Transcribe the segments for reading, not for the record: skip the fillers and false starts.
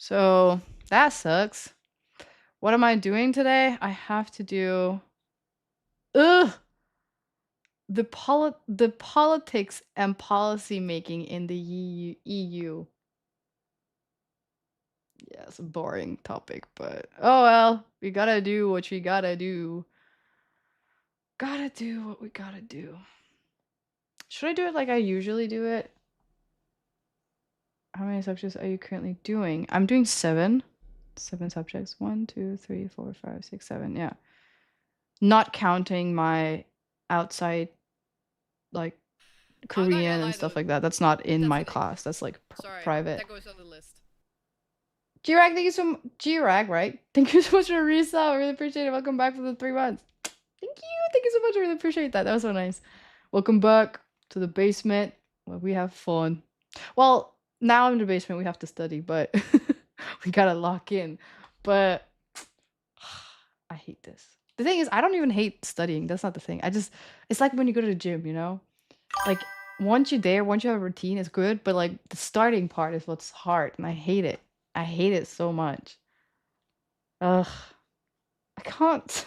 So that sucks. What am I doing today? I have to do ugh the politics and policy making in the EU. Yeah, it's a boring topic, but oh well, we gotta do what we gotta do. Gotta do what we gotta do. Should I do it like I usually do it? How many subjects are you currently doing? I'm doing 7. 7 subjects. 1, 2, 3, 4, 5, 6, 7. Yeah. Not counting my outside like I'm not gonna Korean and lie stuff though, like that. That's not in that's my an class. That's like sorry, private. that goes on the list. G-Rag, thank you so much. G-Rag, right? Thank you so much for Risa. I really appreciate it. Welcome back for the 3 months. Thank you. Thank you so much. I really appreciate that. That was so nice. Welcome back to the basement where we have fun. Well, now in the basement we have to study, but we gotta lock in. But I hate this. The thing is, I don't even hate studying. That's not the thing. It's like when you go to the gym, you know? Like, once you're there, once you have a routine, it's good, but, like, the starting part is what's hard, and I hate it. I hate it so much. Ugh. I can't.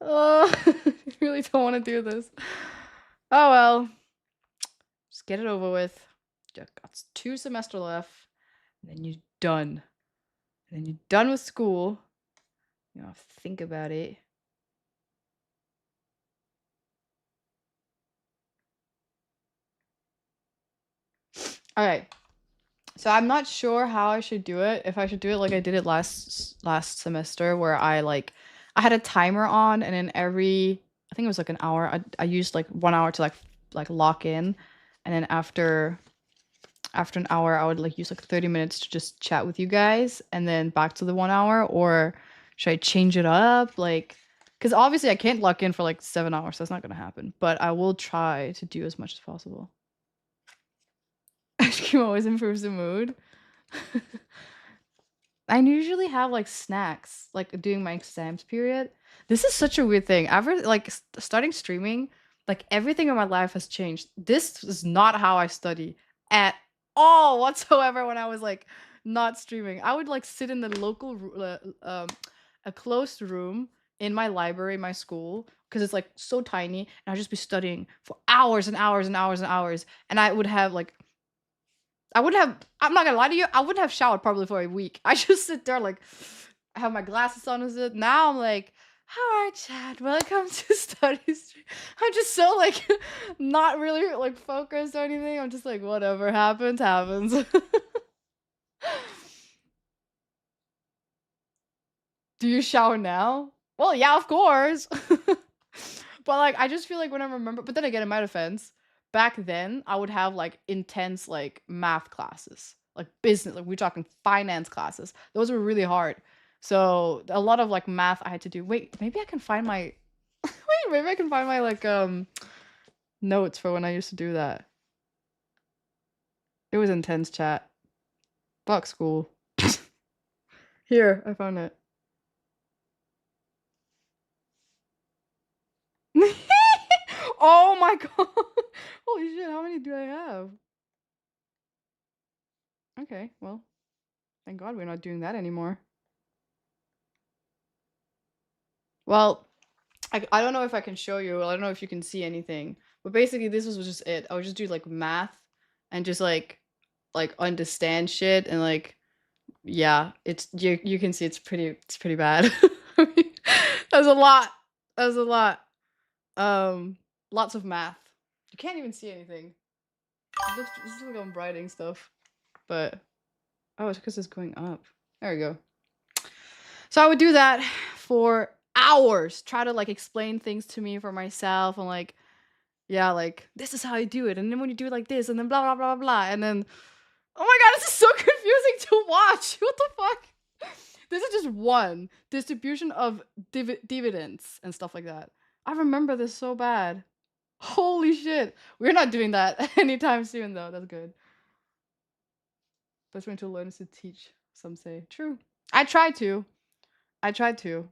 I really don't wanna do this. Oh, well. Just get it over with. Just got 2 semester left, and then you're done. And then you're done with school. You don't have to think about it. Alright. So I'm not sure how I should do it. If I should do it like I did it last semester, where I had a timer on, and then I think it was like an hour. I used like 1 hour to like lock in, and then after an hour, I would like use like 30 minutes to just chat with you guys, and then back to the 1 hour. Or should I change it up? Like, because obviously I can't lock in for like 7 hours. That's not gonna happen. But I will try to do as much as possible. Ice cream always improves the mood. I usually have like snacks like during my exams period. This is such a weird thing. Ever like starting streaming, like everything in my life has changed. This is not how I study at all whatsoever when I was like not streaming. I would like sit in the a closed room in my library, my school, because it's like so tiny, and I'd just be studying for hours and hours and hours and hours. And I would have like I'm not gonna lie to you, I wouldn't have showered probably for a week. I just sit there like, I have my glasses on and shit. Now I'm like, "Hi, Chad. Welcome to study stream." I'm just so like not really like focused or anything. I'm just like, whatever happens, happens. Do you shower now? Well, yeah, of course. But like I just feel like when I remember, but then again, in my defense, back then I would have like intense like math classes, like business, like we're talking finance classes. Those were really hard. So a lot of like math I had to do. Wait, maybe I can find my wait, maybe I can find my like notes for when I used to do that. It was intense, chat. Fuck school. Here, I found it. Oh my god. Holy shit, how many do I have? Okay, well, thank God we're not doing that anymore. Well, I don't know if I can show you. I don't know if you can see anything. But basically this was just it. I would just do like math and just like understand shit, and like yeah, it's you can see it's pretty bad. I mean, that's a lot. That's a lot. Lots of math. You can't even see anything. This looks like I'm writing stuff. But oh, it's because it's going up. There we go. So I would do that for hours, try to like explain things to me for myself, and like, yeah, like this is how you do it, and then when you do it like this, and then blah blah blah blah blah, and then oh my god, this is so confusing to watch. What the fuck? This is just one distribution of dividends and stuff like that. I remember this so bad. Holy shit. We're not doing that anytime soon though. That's good. Best way to learn is to teach, some say. True. I try to. I tried to.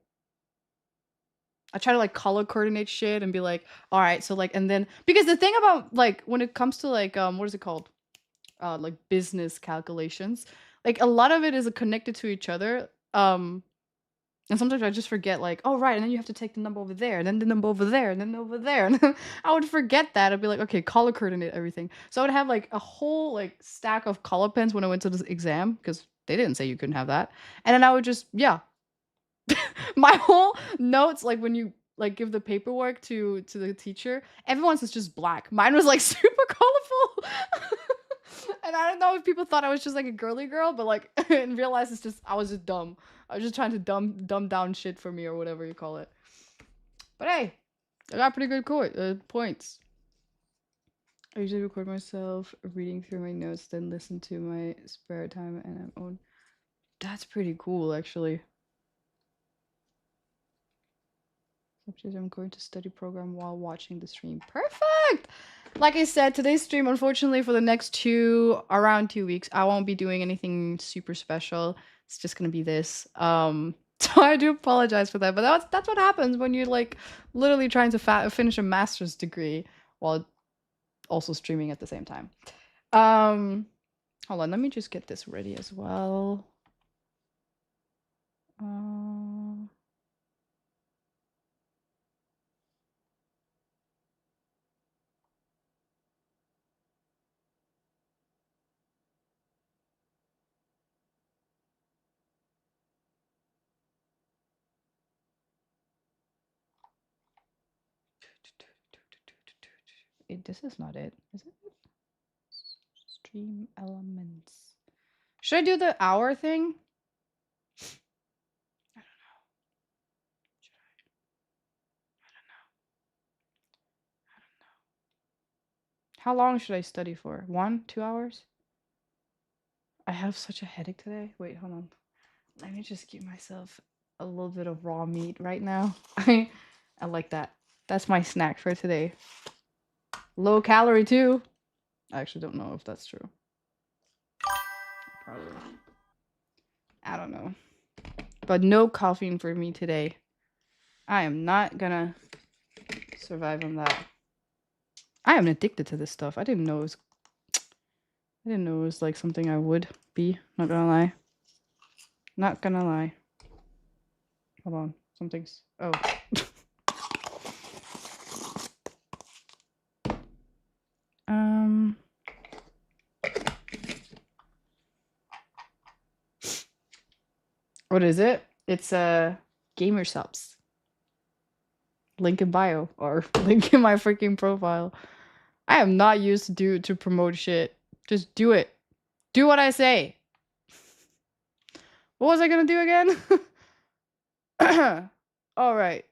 I try to like color coordinate shit and be like, all right, so like, and then because the thing about like when it comes to like what is it called? like business calculations. Like a lot of it is connected to each other. And sometimes I just forget, like, oh right, and then you have to take the number over there, and then the number over there, and then over there, and then I would forget that. I'd be like, okay, color coordinate everything. So I would have like a whole like stack of color pens when I went to this exam because they didn't say you couldn't have that. And then I would just yeah, my whole notes, like when you like give the paperwork to the teacher, everyone's is just black. Mine was like super colorful. And I don't know if people thought I was just like a girly girl, but like in real life it's just I was just dumb. I was just trying to dumb down shit for me or whatever you call it. But hey, I got pretty good points. I usually record myself reading through my notes, then listen to my spare time and I'm own. That's pretty cool actually. I'm going to study program while watching the stream. Perfect! Like I said, today's stream, unfortunately, for the next around 2 weeks, I won't be doing anything super special. It's just gonna be this. So I do apologize for that, but that's what happens when you're like literally trying to finish a master's degree while also streaming at the same time. Hold on, let me just get this ready as well. This is not it, is it? Stream elements. Should I do the hour thing? I don't know. Should I? I don't know. I don't know. How long should I study for? 1, 2 hours? I have such a headache today. Wait, hold on. Let me just give myself a little bit of raw meat right now. I like that. That's my snack for today. Low calorie too. I actually don't know if that's true. Probably. I don't know. But no caffeine for me today. I am not gonna survive on that. I am addicted to this stuff. I didn't know it was like something I would be. Not gonna lie. Not gonna lie. Hold on. Something's. Oh. What is it? It's gamer subs. Link in bio or link in my freaking profile. I am not used to promote shit. Just do it. Do what I say. What was I gonna do again? All right.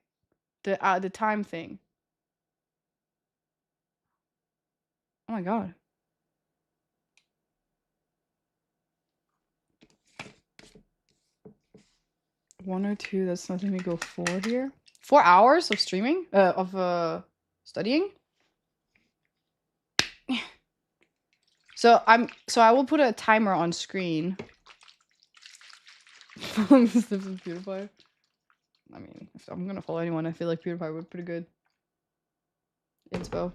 The time thing. Oh my god. One or two, that's letting me go 4 here. 4 hours of streaming? Of studying? So I will put a timer on screen. This is PewDiePie. I mean, if I'm gonna follow anyone, I feel like PewDiePie would be pretty good. Inspo.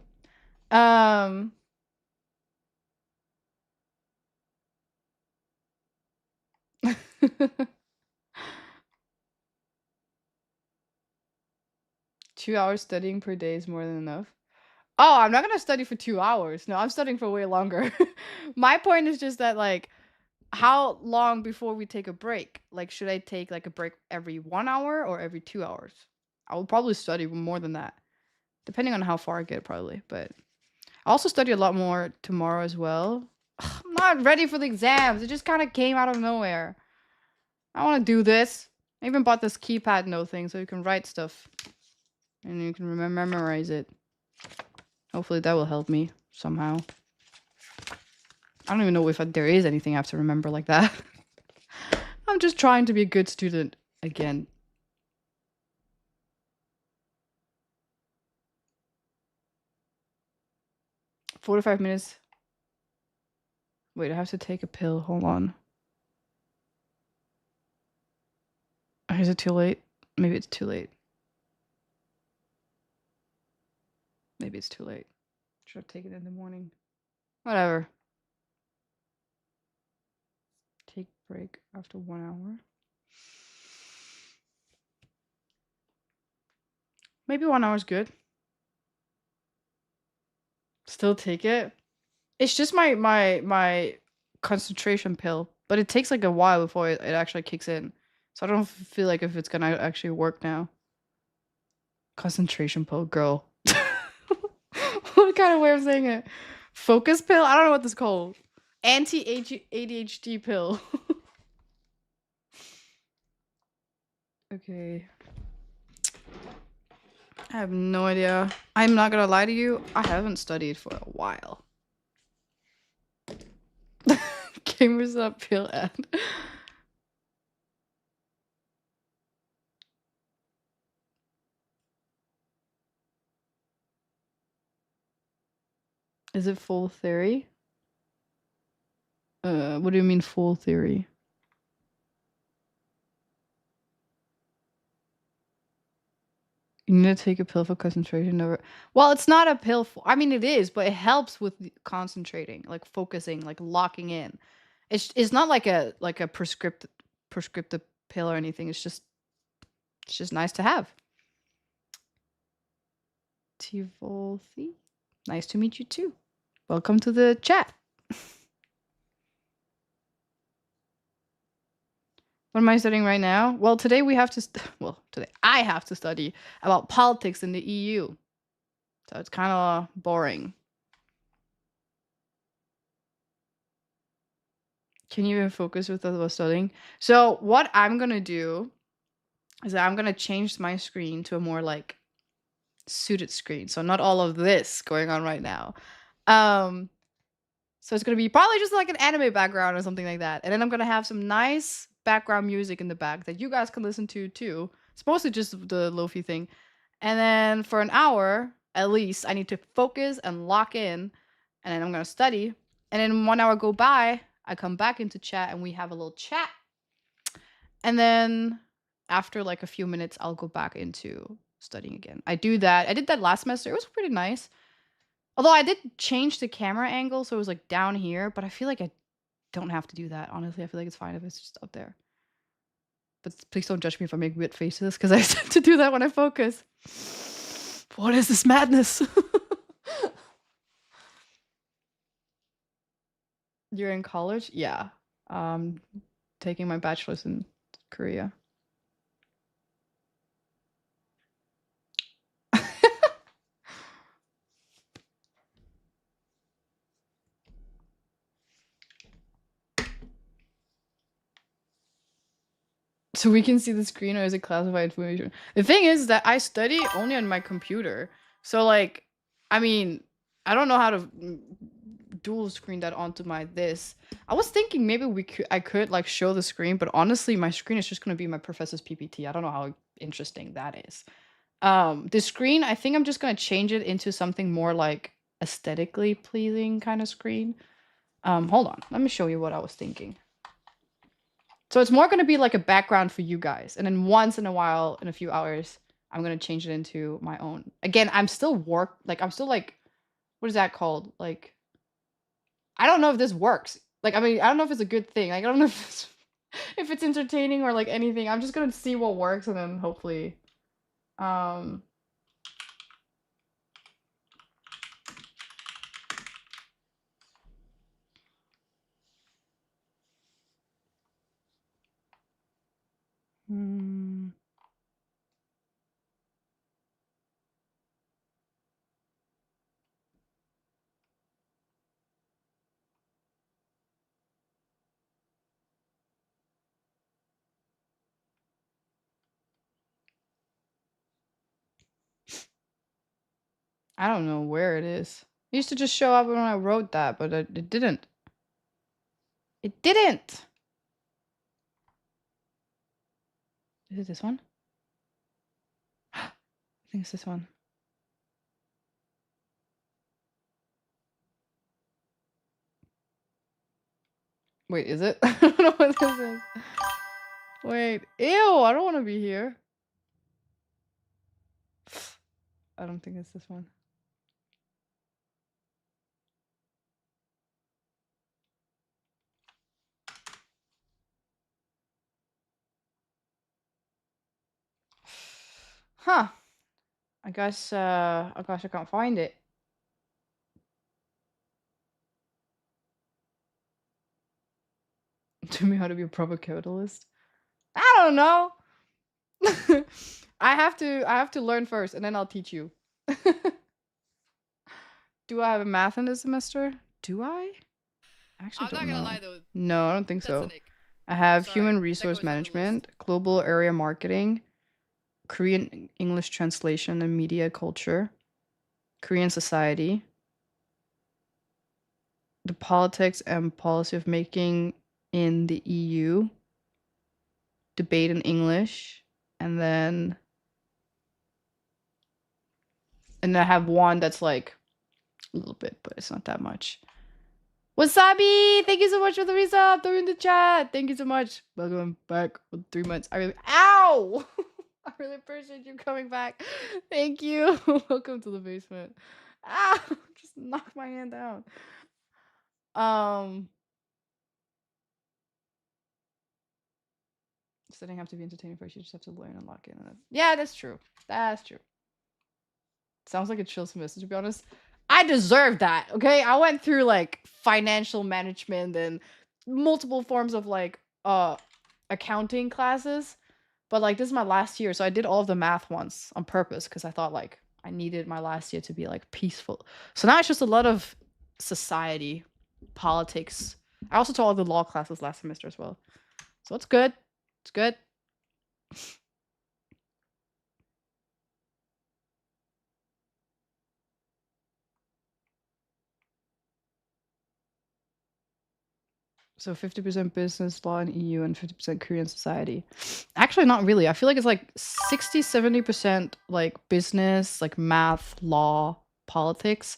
2 hours studying per day is more than enough. Oh, I'm not gonna study for 2 hours. No, I'm studying for way longer. My point is just that, like, how long before we take a break? Like, should I take, like, a break every 1 hour or every 2 hours? I will probably study more than that, depending on how far I get, probably, but I also study a lot more tomorrow as well. I'm not ready for the exams. It just kind of came out of nowhere. I want to do this. I even bought this keypad note thing so you can write stuff and you can memorize it. Hopefully that will help me somehow. I don't even know if there is anything I have to remember like that. I'm just trying to be a good student again. "45 minutes. Wait, I have to take a pill. Hold on. Or is it too late? Maybe it's too late. Maybe it's too late. Should have taken it in the morning. Whatever. Take break after 1 hour. Maybe 1 hour is good. Still take it. It's just my concentration pill, but it takes like a while before it actually kicks in. So I don't feel like if it's gonna actually work now. Concentration pill, girl. What kind of way of saying it? Focus pill? I don't know what this is called. Anti-ADHD pill. Okay. I have no idea. I'm not gonna lie to you. I haven't studied for a while. Gamers up pill ad. Is it full theory? What do you mean full theory? You need to take a pill for concentration over. Well, it's not a pill for, I mean it is, but it helps with concentrating, like focusing, like locking in. It's not like a prescriptive pill or anything. It's just nice to have. Tivolthi. Nice to meet you too. Welcome to the chat. What am I studying right now? Well, today we have to today I have to study about politics in the EU. So it's kind of boring. Can you even focus with the studying? So what I'm going to do is that I'm going to change my screen to a more like suited screen. So not all of this going on right now. So it's going to be probably just like an anime background or something like that. And then I'm going to have some nice background music in the back that you guys can listen to too. It's mostly just the Lofi thing. And then for an hour, at least, I need to focus and lock in. And then I'm going to study. And then 1 hour go by, I come back into chat and we have a little chat. And then after like a few minutes, I'll go back into studying again. I do that. I did that last semester. It was pretty nice. Although I did change the camera angle, so it was like down here, but I feel like I don't have to do that. Honestly, I feel like it's fine if it's just up there. But please don't judge me if I make weird faces, because I tend to do that when I focus. What is this madness? You're in college? Yeah. Taking my bachelor's in Korea. So we can see the screen, or is it classified information? The thing is that I study only on my computer. So like, I mean, I don't know how to dual screen that onto my this. I was thinking maybe I could like show the screen, but honestly, my screen is just gonna be my professor's PPT. I don't know how interesting that is. The screen, I think I'm just gonna change it into something more like aesthetically pleasing kind of screen. Hold on, let me show you what I was thinking. So it's more going to be like a background for you guys. And then once in a while, in a few hours, I'm going to change it into my own. Again, I'm still what is that called? Like, I don't know if this works. Like, I mean, I don't know if it's a good thing. Like, I don't know if it's entertaining or like anything. I'm just going to see what works and then hopefully, I don't know where it is. It used to just show up when I wrote that, but it didn't. It didn't. Is it this one? I think it's this one. Wait, is it? I don't know what this is. Wait, ew, I don't want to be here. I don't think it's this one. Huh. I guess I can't find it. To me how to be a proper capitalist. I don't know. I have to learn first and then I'll teach you. Do I have a math in this semester? Do I? I actually I'm not don't gonna know. lie though, No, I don't think that's a so. Nick. I have Sorry, human that resource goes over the list. management, global area marketing, Korean English translation and media culture, Korean society, the politics and policy of making in the EU, debate in English, and then I have one that's like a little bit, but it's not that much. Wasabi! Thank you so much for the resub. They're in the chat. Thank you so much. Welcome back for 3 months. I really ow! I really appreciate you coming back. Thank you. Welcome to the basement. Ah, just knocked my hand down. So didn't have to be entertaining first. You just have to learn and lock in. Yeah, that's true. That's true. Sounds like a chill semester, to be honest. I deserve that. Okay, I went through like financial management and multiple forms of like accounting classes, but like this is my last year, so I did all of the math once on purpose because I thought like I needed my last year to be like peaceful. So now it's just a lot of society, politics. I also taught all the law classes last semester as well, so it's good. It's good. So 50% business law in EU and 50% Korean society. Actually, not really. I feel like it's like 60, 70% like business, like math, law, politics,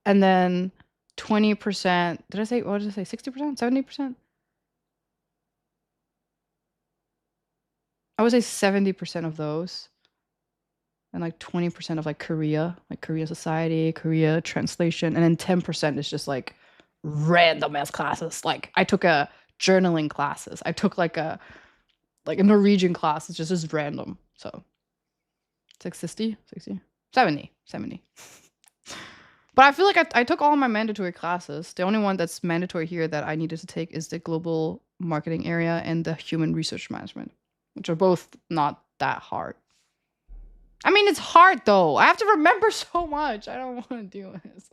and then 20%. What did I say? 60%? 70%? I would say 70% of those. And like 20% of like Korea society, Korea translation, and then 10% is just like random ass classes. Like I took a journaling classes. I took like a Norwegian class. It's just as random. So it's like 60, 60, 70, 70. But I feel like I took all my mandatory classes. The only one that's mandatory here that I needed to take is the global marketing area and the human research management, which are both not that hard. I mean, it's hard though. I have to remember so much. I don't want to do it.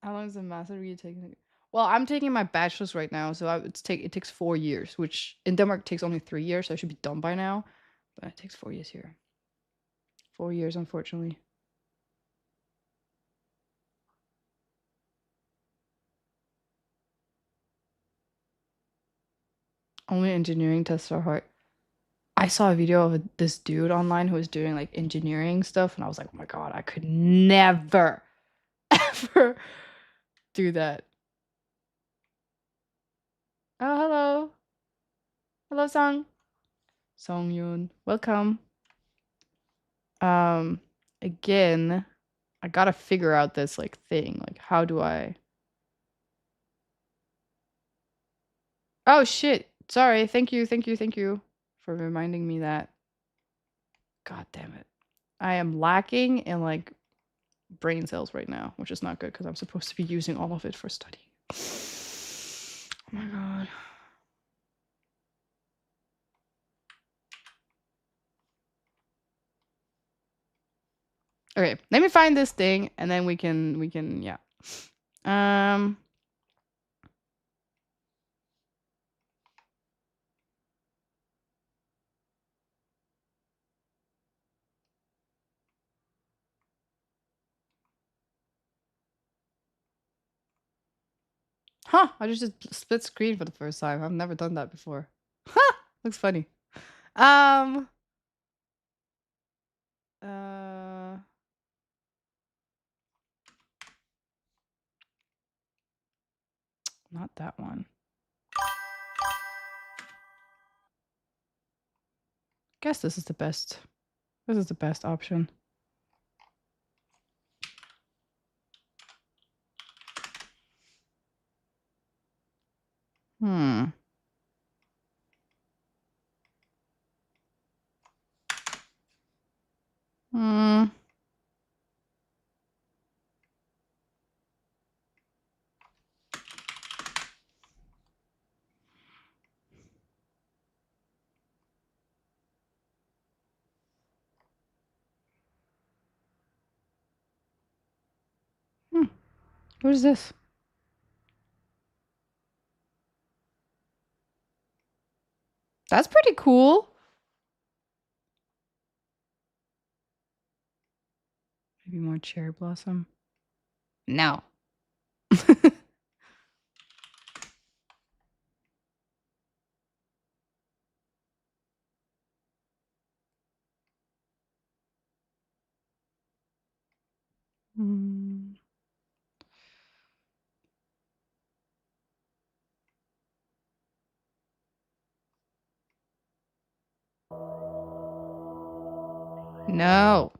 How long is the master degree taking? Well, I'm taking my bachelor's right now, so it takes 4 years, which in Denmark takes only 3 years, so I should be done by now. But it takes 4 years here. 4 years, unfortunately. Only engineering tests are hard. I saw a video of this dude online who was doing like engineering stuff, and I was like, oh my god, I could never, ever do that. Oh, hello. Hello, Song. Song Yoon. Welcome. Again, I gotta figure out this like thing. Like, how do I? Oh shit! Sorry. Thank you. Thank you. Thank you for reminding me that. God damn it! I am lacking in like brain cells right now, which is not good because I'm supposed to be using all of it for studying. Oh my god. Okay, let me find this thing and then we can yeah. Huh, I just split screen for the first time. I've never done that before. Huh, looks funny. Uh Not that one. Guess this is the best. This is the best option. Hmm. What is this? That's pretty cool. Maybe more cherry blossom. No. Mm. No.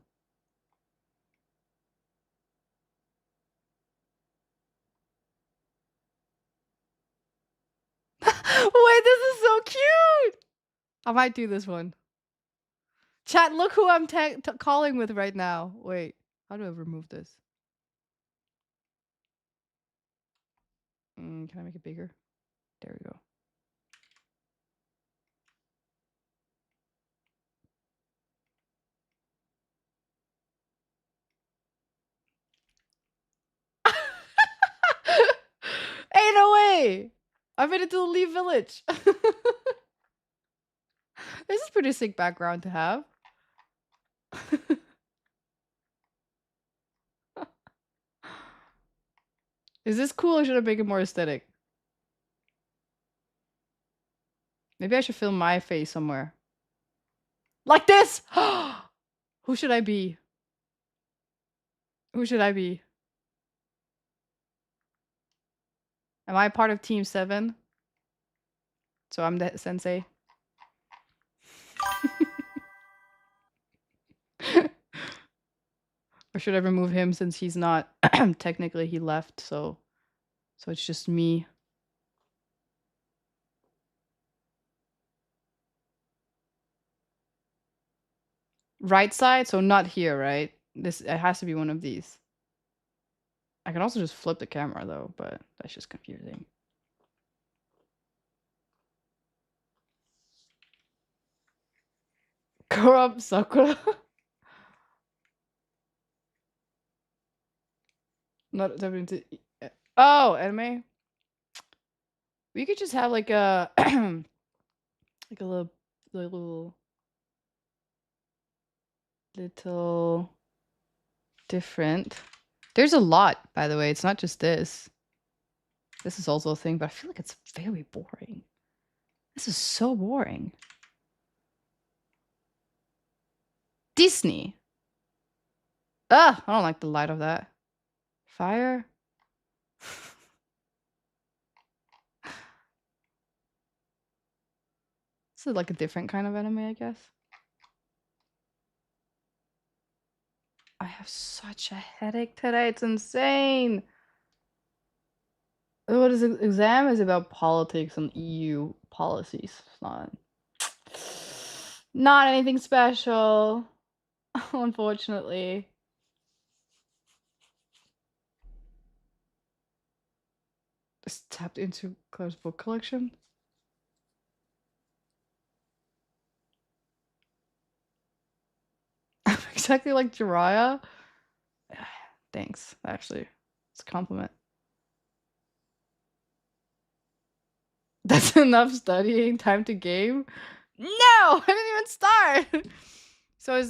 Wait, this is so cute. I might do this one. Chat, look who I'm calling with right now. Wait, how do I remove this? Can I make it bigger? There we go. Ain't no way! I made it to the Leaf Village. This is pretty sick background to have. Is this cool or should I make it more aesthetic? Maybe I should film my face somewhere. Like this! Who should I be? Who should I be? Am I part of Team 7? So I'm the sensei. Or should I remove him since he's not technically he left, so it's just me. Right side, so not here, right? This it has to be one of these. I can also just flip the camera though, but that's just confusing. Grow up, Sakura. Not into. Oh, anime. We could just have like a like a little different. There's a lot, by the way. It's not just this. This is also a thing, but I feel like it's very boring. This is so boring. Disney. Ah, I don't like the light of that. Fire. This is like a different kind of anime, I guess. I have such a headache today. It's insane. What is the exam is about politics and EU policies. It's not anything special, unfortunately. Just tapped into Claire's book collection. I'm exactly like Jiraiya. Thanks, actually. It's a compliment. That's enough studying. Time to game? No! I didn't even start! So is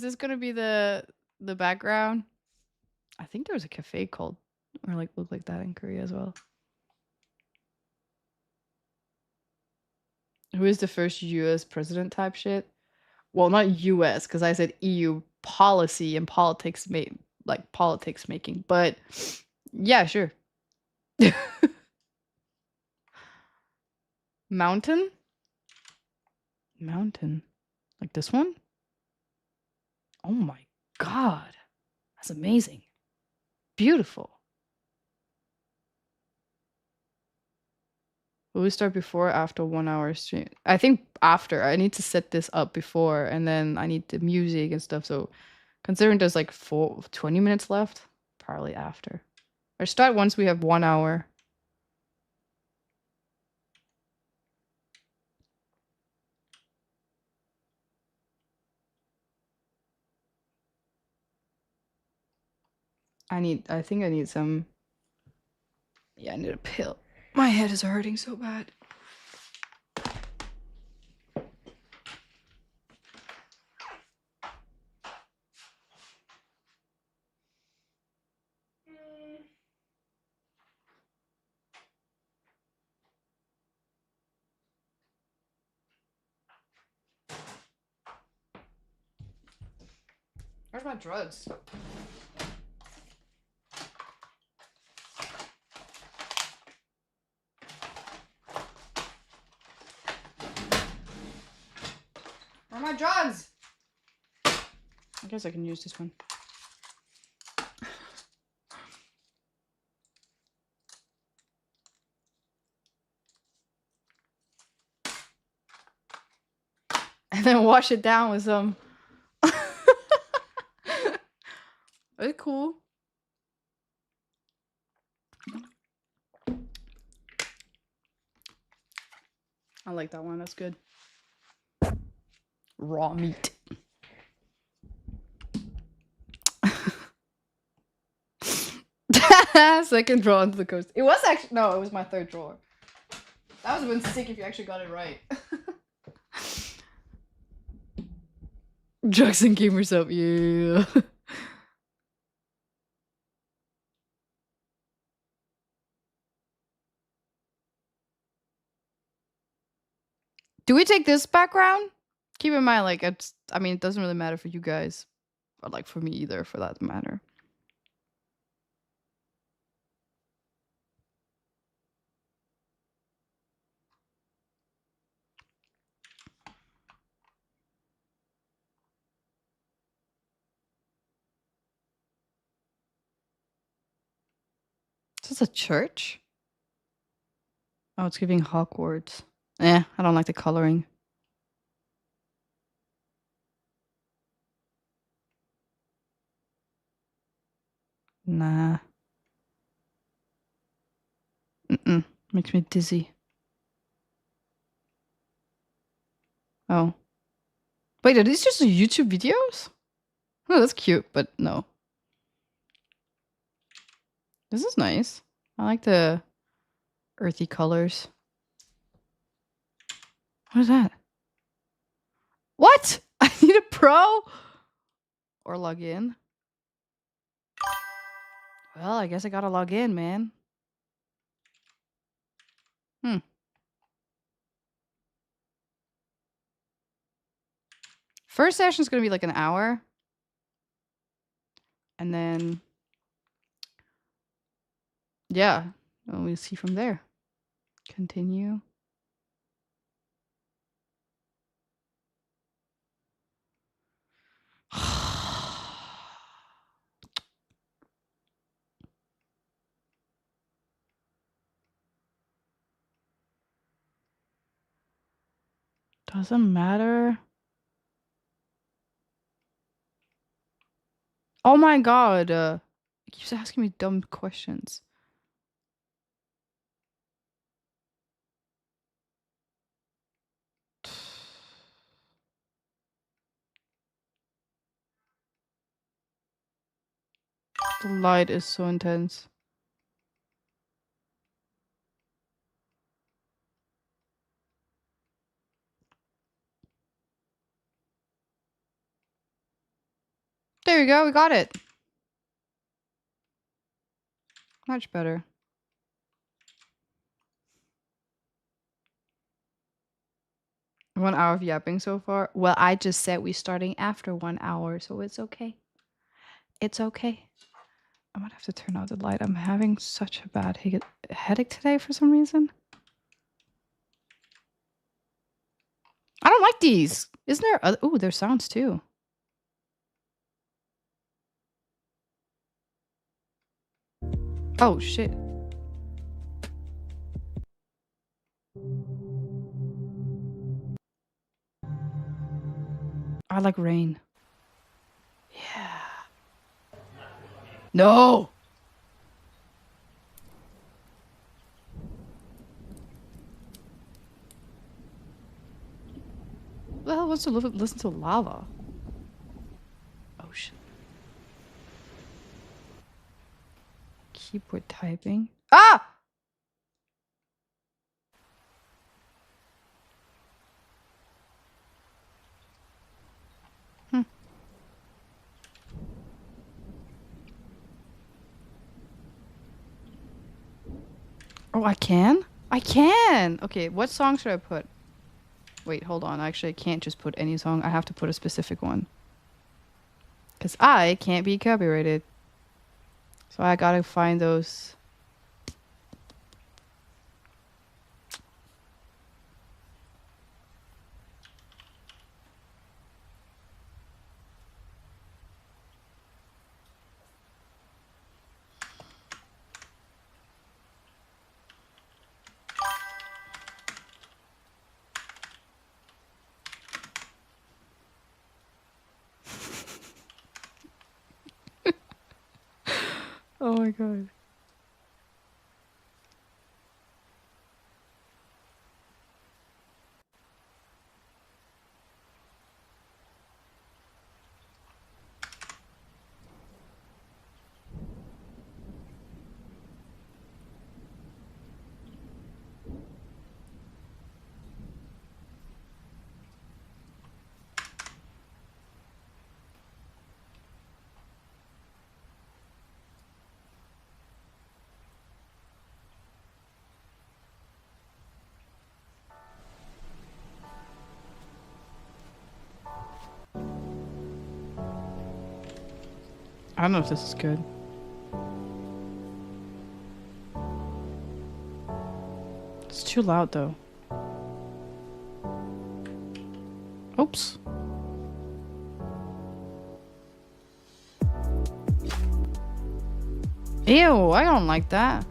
this gonna be the background? I think there was a cafe called or like looked like that in Korea as well. Who is the first US president type shit? Well, not US, because I said EU policy and politics like politics making, but yeah, sure. Mountain? Mountain. Like this one? Oh my god. That's amazing. Beautiful. Will we start before or after 1 hour stream? I think after. I need to set this up before and then I need the music and stuff. So considering there's like 20 minutes left, probably after. Or start once we have 1 hour. I think I need some Yeah, I need a pill. My head is hurting so bad. Where's my drugs? Where are my drugs? I guess I can use this one. And then wash it down with some. It's cool. I like that one. That's good. Raw meat. Second drawer into the coast. It was actually no, it was my third drawer. That would have been sick if you actually got it right. Drugs and gamers up, yeah. Do we take this background? Keep in mind, like, it's, I mean, it doesn't really matter for you guys, or like for me either, for that matter. Is this a church? Oh, it's giving Hogwarts. Eh, I don't like the coloring. Nah. Makes me dizzy. Oh. Wait, are these just YouTube videos? Oh, that's cute, but no. This is nice. I like the earthy colors. What is that? What? I need a pro? Or log in? Well, I guess I gotta log in, man. First session's gonna be like an hour. And then... yeah. And we'll see from there. Continue. Doesn't matter. Oh my god. It keeps asking me dumb questions. The light is so intense. There we go, we got it. Much better. One hour of yapping so far? Well, I just said we're starting after 1 hour, so it's okay. It's okay. I might have to turn out the light. I'm having such a bad headache today for some reason. I don't like these. Isn't there other? Ooh, there's sounds too. Oh, shit. I like rain. Yeah. No! Who the hell wants to listen to lava? Oh, shit. Keyboard typing. Ah! Oh, I can? I can! Okay, what song should I put? Wait, hold on. Actually, I can't just put any song. I have to put a specific one. Because I can't be copyrighted. So I gotta find those. Oh my god. I don't know if this is good. It's too loud though. Oops. Ew, I don't like that.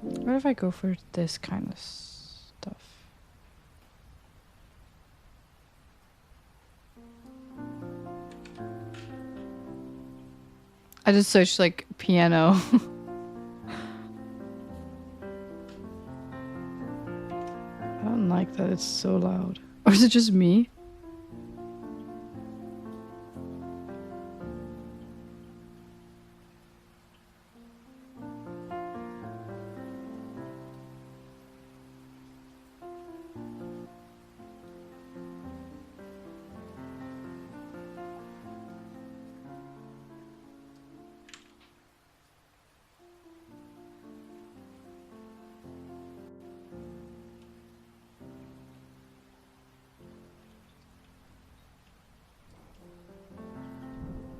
What if I go for this kind of stuff? I just searched like piano. I don't like that it's so loud. Or is it just me?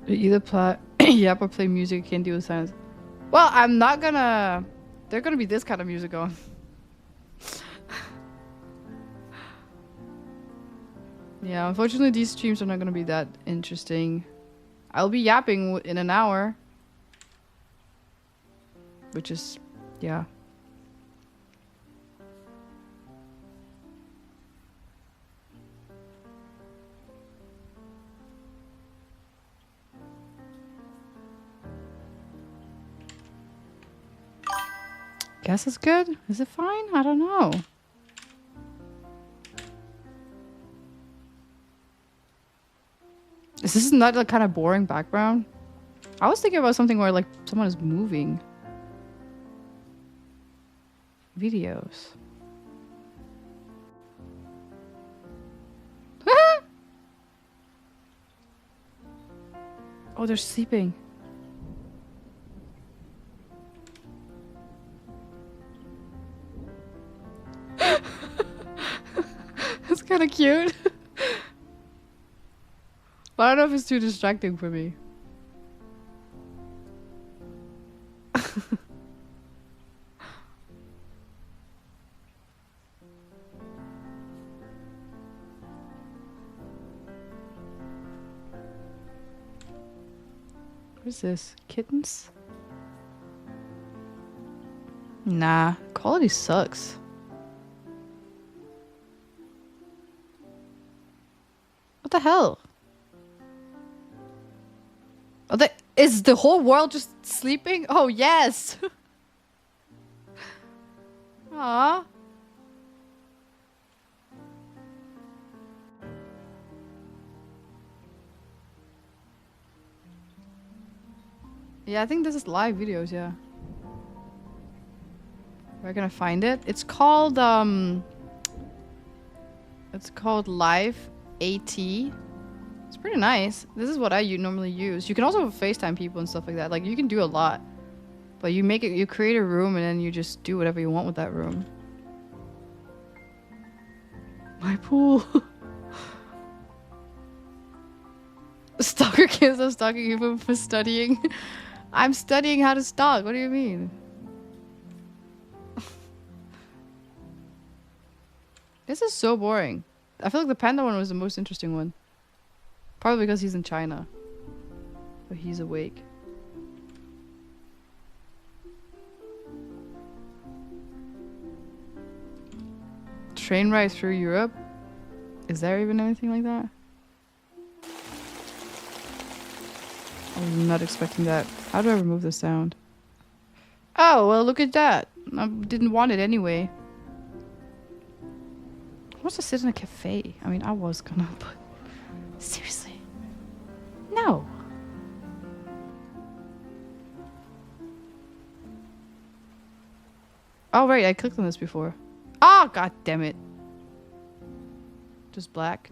Either play yap or play music, can't deal with silence. Well, I'm not gonna. There's gonna be this kind of music on. Yeah, unfortunately, these streams are not gonna be that interesting. I'll be yapping in an hour, which is, yeah. Guess it's good. Is it fine? I don't know. Is this not like kind of boring background? I was thinking about something where like someone is moving. Videos. Oh, they're sleeping. That's kind of cute. But I don't know if it's too distracting for me. What is this? Kittens? Nah, quality sucks. What the hell? Oh, is the whole world just sleeping? Oh, yes! Aww. Yeah, I think this is live videos, yeah. Where can I find it? It's called Live AT. It's pretty nice. This is what I normally use. You can also FaceTime people and stuff like that. Like, you can do a lot. But you create a room and then you just do whatever you want with that room. My pool. Stalker kids are stalking you for studying. I'm studying how to stalk. What do you mean? This is so boring. I feel like the panda one was the most interesting one. Probably because he's in China. But he's awake. Train ride through Europe? Is there even anything like that? I was not expecting that. How do I remove the sound? Oh, well, look at that. I didn't want it anyway. Who wants to sit in a cafe? I mean, I was gonna, but... Seriously. No. Oh, right, I clicked on this before. Oh, god damn it. Just black.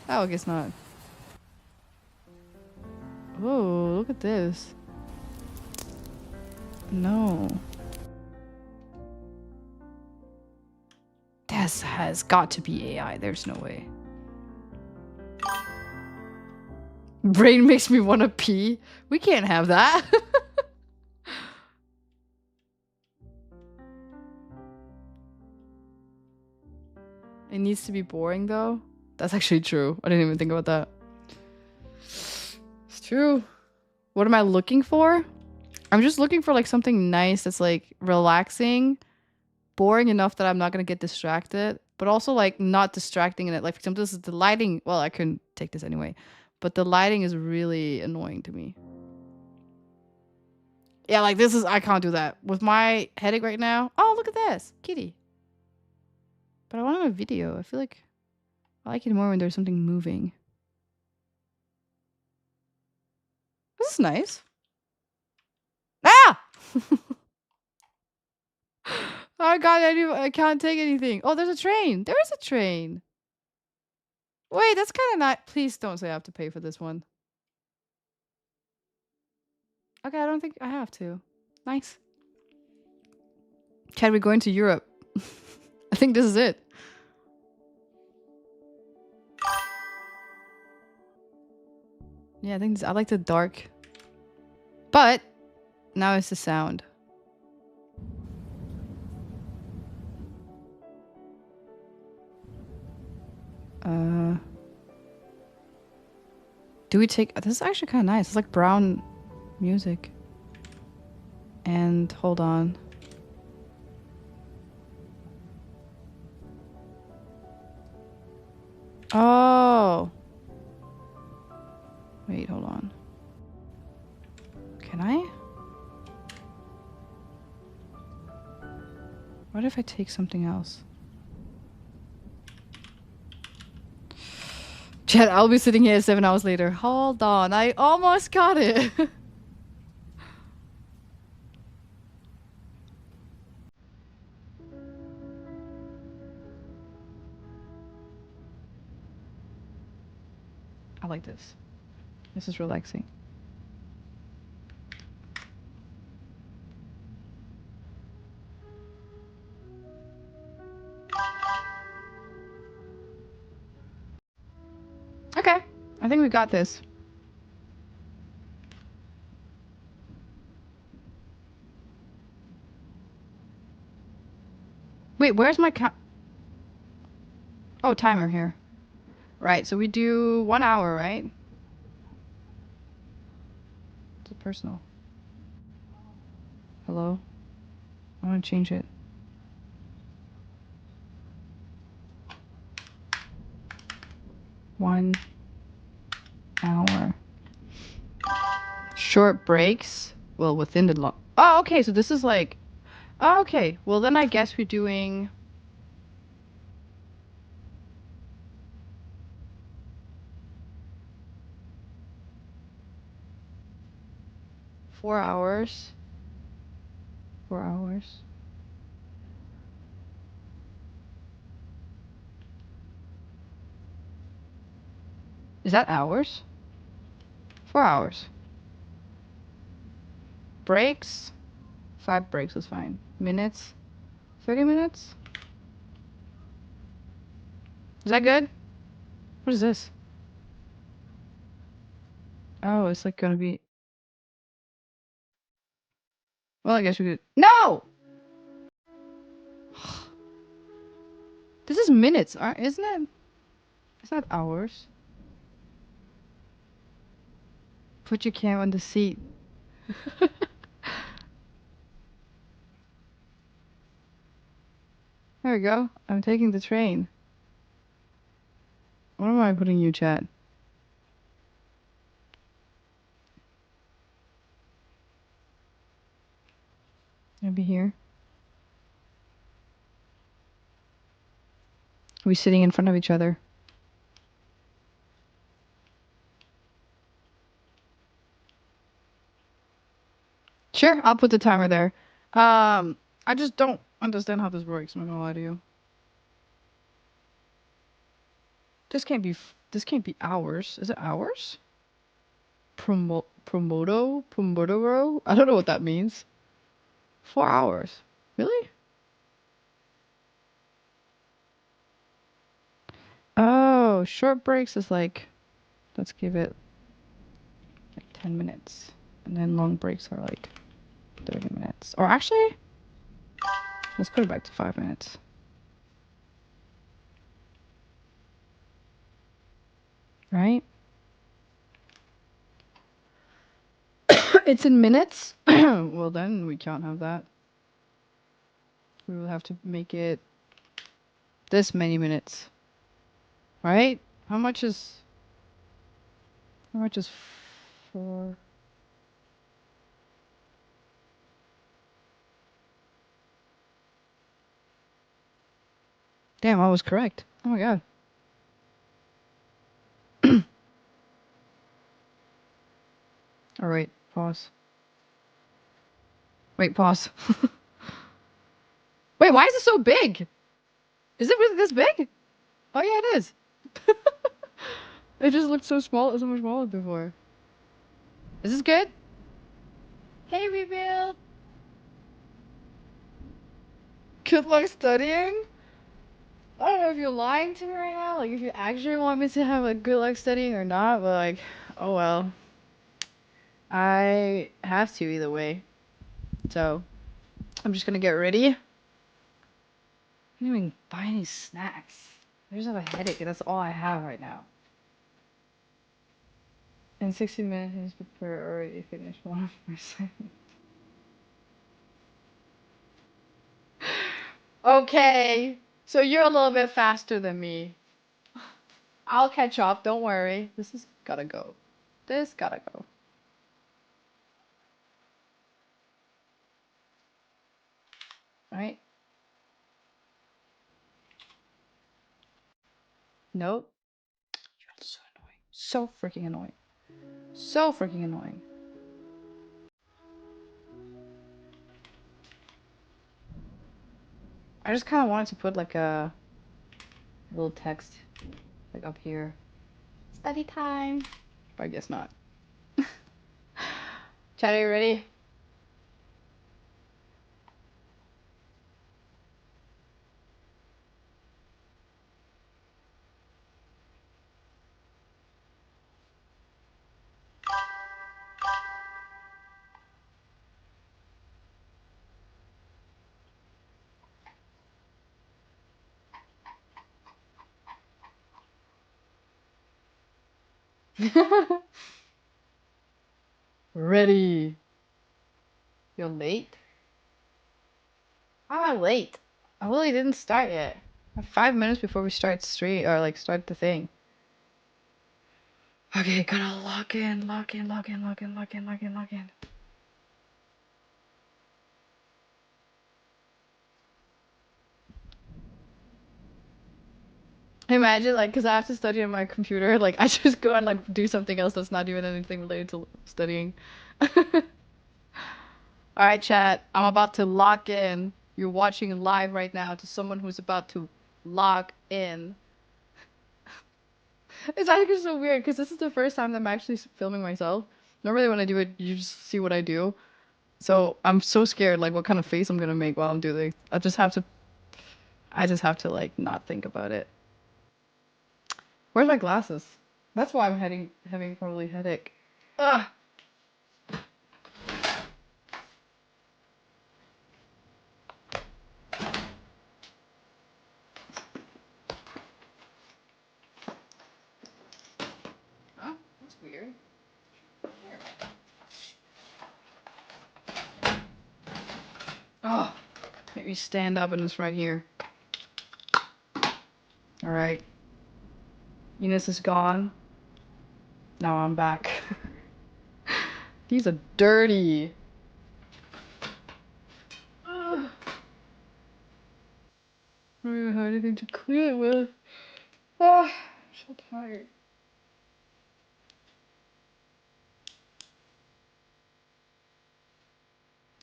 Oh, I guess not. Oh, look at this. No. This has got to be AI. There's no way. Brain makes me want to pee. We can't have that. It needs to be boring though. That's actually true. I didn't even think about that. It's true. What am I looking for? I'm just looking for like something nice that's like relaxing, boring enough that I'm not gonna get distracted, but also like not distracting in it. Like for example, this is the lighting. Well, I couldn't take this anyway, but the lighting is really annoying to me. Yeah, like this is, I can't do that. With my headache right now. Oh, look at this. Kitty. But I want a video. I feel like I like it more when there's something moving. This is nice. Ah! Oh god, I can't take anything. Oh, there's a train. There is a train. Wait, that's kind of not... Please don't say I have to pay for this one. Okay, I don't think I have to. Nice. Chad, we're going to Europe. I think this is it. Yeah, I think I like the dark. But now it's the sound. Do we take... This is actually kind of nice. It's like brown music. And hold on. Oh. Wait, hold on. Can I? What if I take something else? Chad, I'll be sitting here 7 hours later. Hold on, I almost got it. I like this. This is relaxing. Okay, I think we got this. Wait, where's my Oh, timer here. Right, so we do 1 hour, right? It's personal. Hello? I want to change it. 1 hour. Short breaks? Well, within the long... Oh, okay, so this is like... Oh, okay, well then I guess we're doing... 4 hours. 4 hours. Is that hours? 4 hours. Breaks? 5 breaks is fine. Minutes? 30 minutes? Is that good? What is this? Oh, it's like gonna be... Well, I guess we could... No! This is minutes, isn't it? It's not hours. Put your camera on the seat. There we go. I'm taking the train. What am I putting you, chat? Maybe here. Are we sitting in front of each other? Sure, I'll put the timer there. I just don't understand how this works, I'm not gonna lie to you. This can't be hours. Is it hours? Promotoro? I don't know what that means. 4 hours. Really? Oh, short breaks is like, let's give it like 10 minutes. And then long breaks are like 30 minutes. Or actually, let's put it back to 5 minutes. Right? It's in minutes? Well, then we can't have that. We will have to make it this many minutes. Right? How much is 4? Damn, I was correct. Oh my god. Alright, pause. Wait, pause. Wait, why is it so big? Is it really this big? Oh yeah, it is. It just looked so small, so much smaller before. Is this good? Hey, Rebuild! Good luck studying? I don't know if you're lying to me right now, like if you actually want me to have a good luck studying or not, but like, oh well. I have to either way. So, I'm just gonna get ready. I didn't even buy any snacks. I just have a headache and that's all I have right now. In 60 minutes, prepare already finished 1%. Okay, so you're a little bit faster than me. I'll catch up, don't worry. This is gotta go. This gotta go. Right? Nope. You're so annoying. So freaking annoying. So freaking annoying. I just kind of wanted to put like a little text like up here. Study time. But I guess not. Chat, are you ready? Ready. You're late? How am I late? I really didn't start yet. I have 5 minutes before we start stream or like start the thing. Okay, gotta log in. Imagine like, cause I have to study on my computer, like I just go and like do something else that's not even anything related to studying. Alright, chat. I'm about to lock in. You're watching live right now to someone who's about to lock in. It's actually so weird because this is the first time that I'm actually filming myself. Normally when I do it, you just see what I do. So I'm so scared, like what kind of face I'm gonna make while I'm doing. I just have to like not think about it. Where's my glasses? That's why I'm having probably headache. Ugh. Oh, that's weird. Oh, make me stand up and it's right here. All right. Eunice is gone. Now I'm back. These are dirty. Ugh. I don't even have anything to clean it with. Ah, I'm so tired.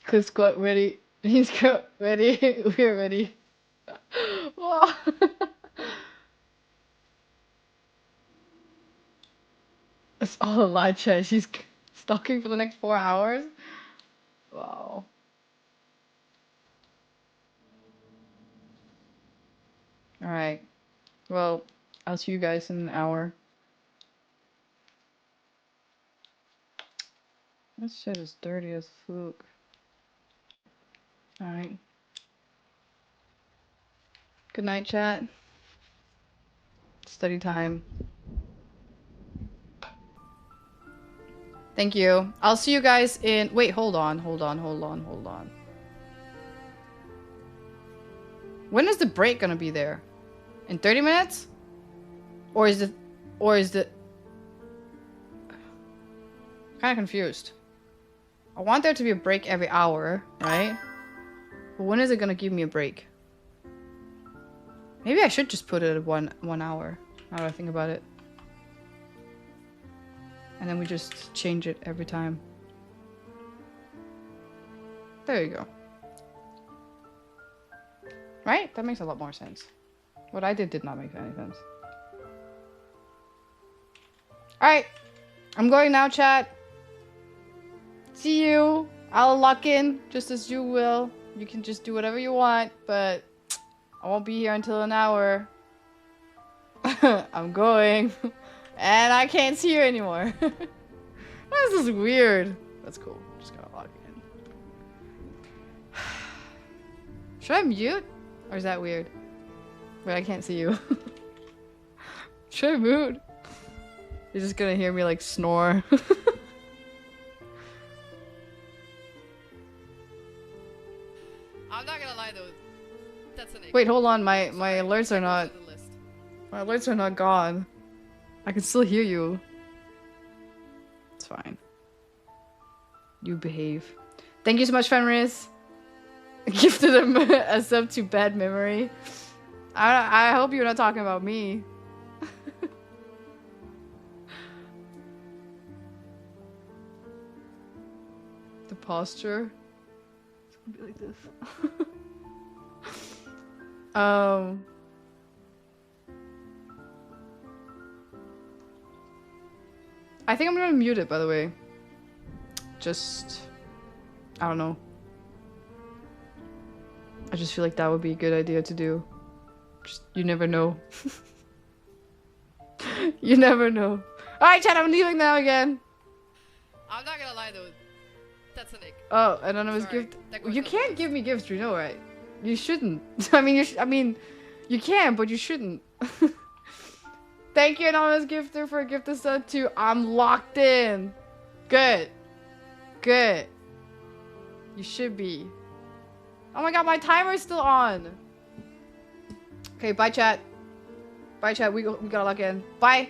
Chris got ready. He's got ready. We're ready. Wow. It's all a lie, chat. She's stalking for the next 4 hours. Wow. All right. Well, I'll see you guys in an hour. This shit is dirty as fuck. All right. Good night, chat. Study time. Thank you. I'll see you guys in... Wait, hold on. When is the break gonna be there? In 30 minutes? Or is it... Kinda confused. I want there to be a break every hour, right? But when is it gonna give me a break? Maybe I should just put it at one hour. Now that I think about it. And then we just change it every time. There you go. Right? That makes a lot more sense. What I did not make any sense. Alright. I'm going now, chat. See you. I'll lock in just as you will. You can just do whatever you want, but I won't be here until an hour. I'm going. And I can't see you anymore. This is weird. That's cool. Just gotta log in. Should I mute? Or is that weird? Wait, I can't see you. Should I mute? You're just gonna hear me like snore. I'm not gonna lie though. That's an Wait, hold on. My alerts are not. My alerts are not gone. I can still hear you. It's fine. You behave. Thank you so much, Fenris. Gifted a sub to bad memory. I hope you're not talking about me. The posture. It's gonna be like this. I think I'm gonna mute it, by the way. Just... I don't know. I just feel like that would be a good idea to do. Just, you never know. You never know. Alright, chat, I'm leaving now again. I'm not gonna lie though. That's an egg. Oh, anonymous gift. You can't give me gifts, you know, right? You shouldn't. I mean, you can, but you shouldn't. Thank you, anonymous gifter, for a gift of sub to I'm locked in. Good. Good. You should be. Oh my god, my timer's still on. Okay, bye chat. Bye chat, we gotta lock in. Bye.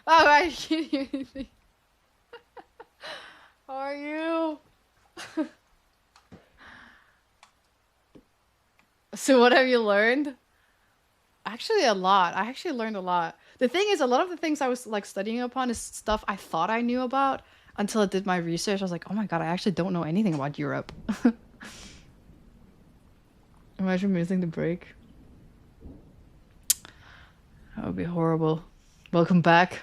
Oh, I can't hear anything. How are you? So what have you learned? Actually, a lot. I actually learned a lot. The thing is, a lot of the things I was like studying upon is stuff I thought I knew about until I did my research. I was like, oh my god, I actually don't know anything about Europe. Imagine missing the break. That would be horrible. Welcome back.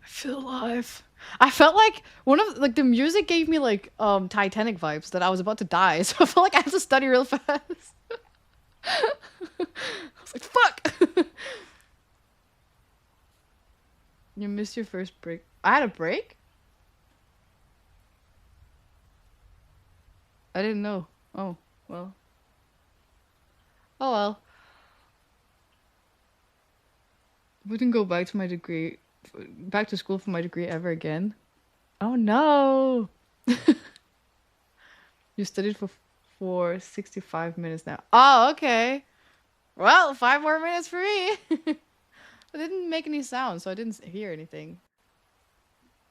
I feel alive. I felt like one of like the music gave me like Titanic vibes that I was about to die, so I felt like I had to study real fast. I was like, fuck. You missed your first break. I had a break? I didn't know. Oh, well. Oh well. Wouldn't go back to my degree, back to school for my degree ever again. Oh no. You studied for 65 minutes now. Oh, okay. Well, 5 more minutes for me. I didn't make any sound, so I didn't hear anything.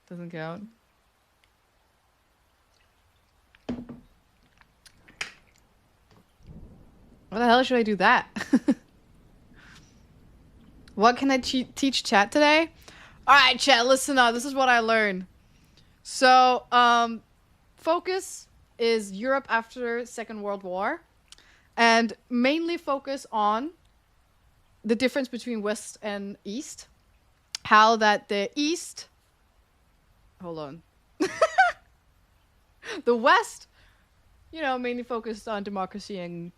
Doesn't count. What the hell should I do that? What can I teach chat today? All right, chat, listen up. This is what I learned. So, focus is Europe after Second World War, and mainly focus on the difference between West and East. How that the East... Hold on. The West, you know, mainly focused on democracy and,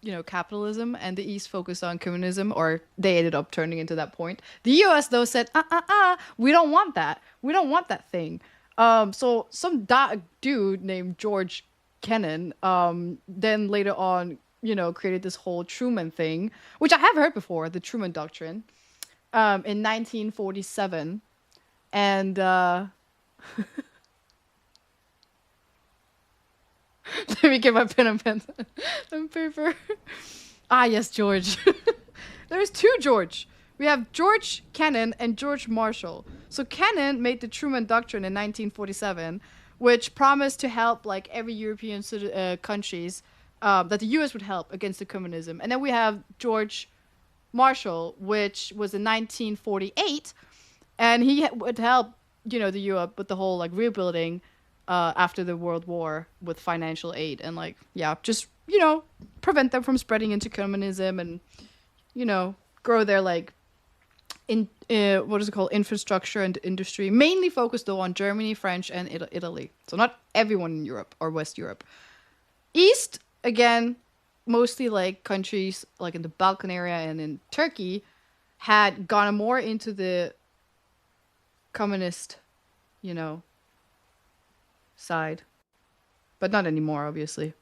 you know, capitalism, and the East focused on communism, or they ended up turning into that point. The US, though, said, we don't want that. We don't want that thing. So some dude named George Kennan, then later on, you know, created this whole Truman thing, which I have heard before, the Truman Doctrine, in 1947. And, let me get my pen and pen and paper. Ah, yes, George. There's two George. We have George Kennan and George Marshall. So Kennan made the Truman Doctrine in 1947, which promised to help like every European countries, that the U.S. would help against the communism. And then we have George Marshall, which was in 1948, and he would help, you know, the Europe with the whole like rebuilding after the World War with financial aid and like, yeah, just, you know, prevent them from spreading into communism and, you know, grow their like in what is it called, infrastructure and industry, mainly focused though on Germany, French, and Italy. So not everyone in Europe or West Europe. East, again, mostly like countries like in the Balkan area and in Turkey had gone more into the communist, you know, side, but not anymore, obviously.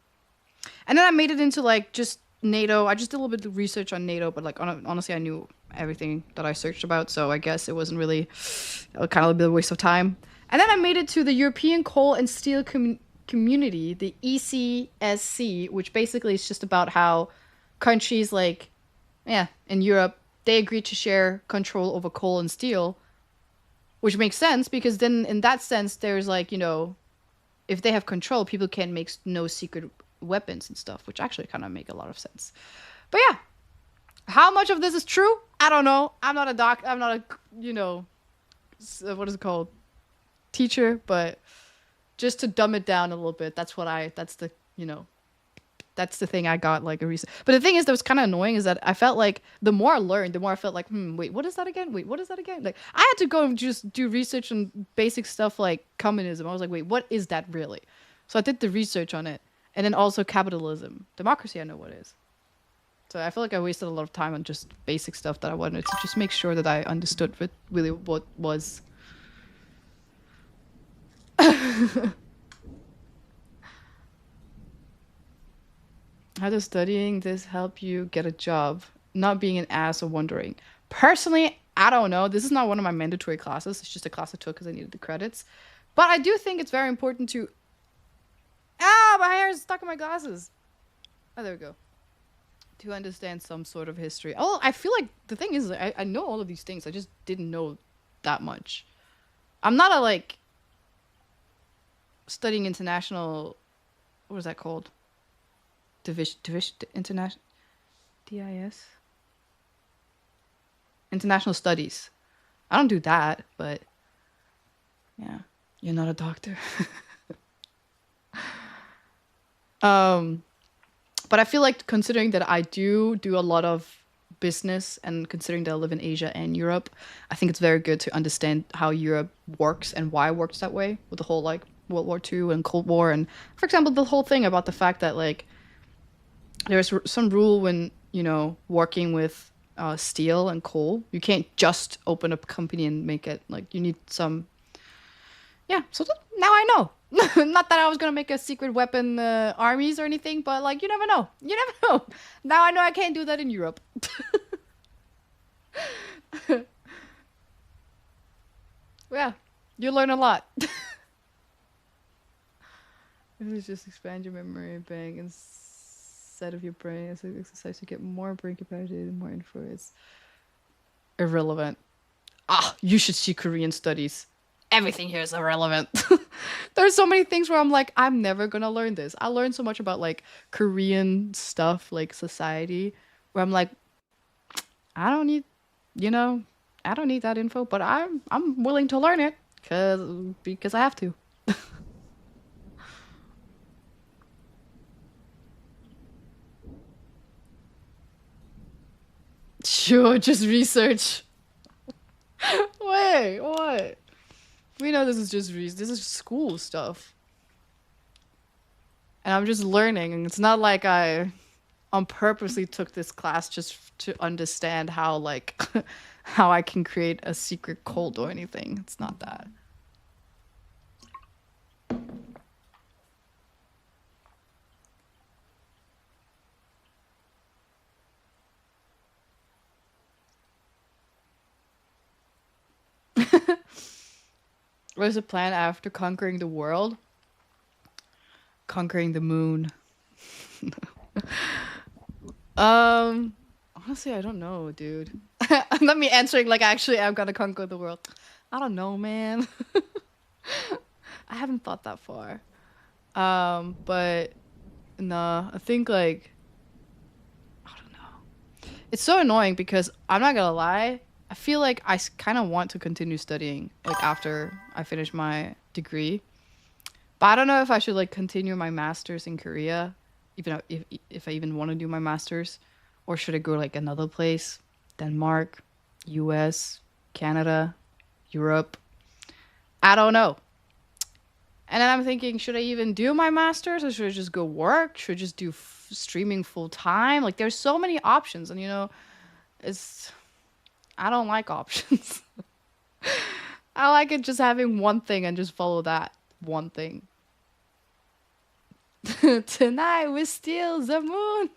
And then I made it into like just NATO. I just did a little bit of research on NATO, but like honestly, I knew everything that I searched about, so I guess it wasn't really kind of a bit of a waste of time. And then I made it to the European Coal and Steel Community, the ECSC, which basically is just about how countries like, yeah, in Europe, they agreed to share control over coal and steel, which makes sense because then in that sense, there's like, you know, if they have control, people can make no secret weapons and stuff, which actually kind of make a lot of sense. But yeah, how much of this is true? I don't know. I'm not a I'm not a, you know, what is it called? Teacher, but just to dumb it down a little bit, that's the, you know, that's the thing I got like a reason. But the thing is that was kind of annoying is that I felt like the more I learned, the more I felt like, wait, what is that again? Wait, what is that again? Like I had to go and just do research on basic stuff like communism. I was like, wait, what is that really? So I did the research on it. And then also capitalism. Democracy, I know what it is. So I feel like I wasted a lot of time on just basic stuff that I wanted to just make sure that I understood really what was. How does studying this help you get a job? Not being an ass or wondering. Personally, I don't know. This is not one of my mandatory classes. It's just a class I took because I needed the credits. But I do think it's very important to... Ah, my hair is stuck in my glasses. Oh, there we go. To understand some sort of history. Oh, I feel like the thing is, I know all of these things. I just didn't know that much. I'm not a like studying international. What is that called? Division international DIS international studies. I don't do that, but yeah, you're not a doctor. um, but I feel like considering that I do a lot of business and considering that I live in Asia and Europe, I think it's very good to understand how Europe works and why it works that way with the whole like World War II and Cold War and for example the whole thing about the fact that like there's some rule when working with steel and coal. You can't just open up a company and make it like you need some. Yeah, so now I know. Not that I was gonna make a secret weapon armies or anything, but like you never know. You never know. Now I know I can't do that in Europe. Yeah, you learn a lot. If it's just expand your memory bank instead of your brain as an exercise to get more brain capacity and more info. It's irrelevant. Ah, you should see Korean studies. Everything here is irrelevant. There's so many things where I'm like, I'm never gonna learn this. I learned so much about like Korean stuff, like society, where I'm like, I don't need, you know, I don't need that info, but I'm willing to learn it because I have to. Sure, just research. Wait, what? We know this is just this is school stuff. And I'm just learning, and it's not like I on purposely took this class just to understand how like how I can create a secret cult or anything. It's not that. What's the plan after conquering the world? Conquering the moon. Um, honestly, I don't know, dude. Not me answering like actually I'm gonna conquer the world. I don't know, man. I haven't thought that far. But nah, I think like I don't know. It's so annoying because I'm not gonna lie. I feel like I kind of want to continue studying like after I finish my degree. But I don't know if I should like continue my masters in Korea, even if I even want to do my masters, or should I go like another place, Denmark, U.S., Canada, Europe. I don't know. And then I'm thinking, should I even do my masters or should I just go work? Should I just do streaming full time? Like there's so many options, and it's I don't like options. I like it just having one thing and just follow that one thing. Tonight we steal the moon.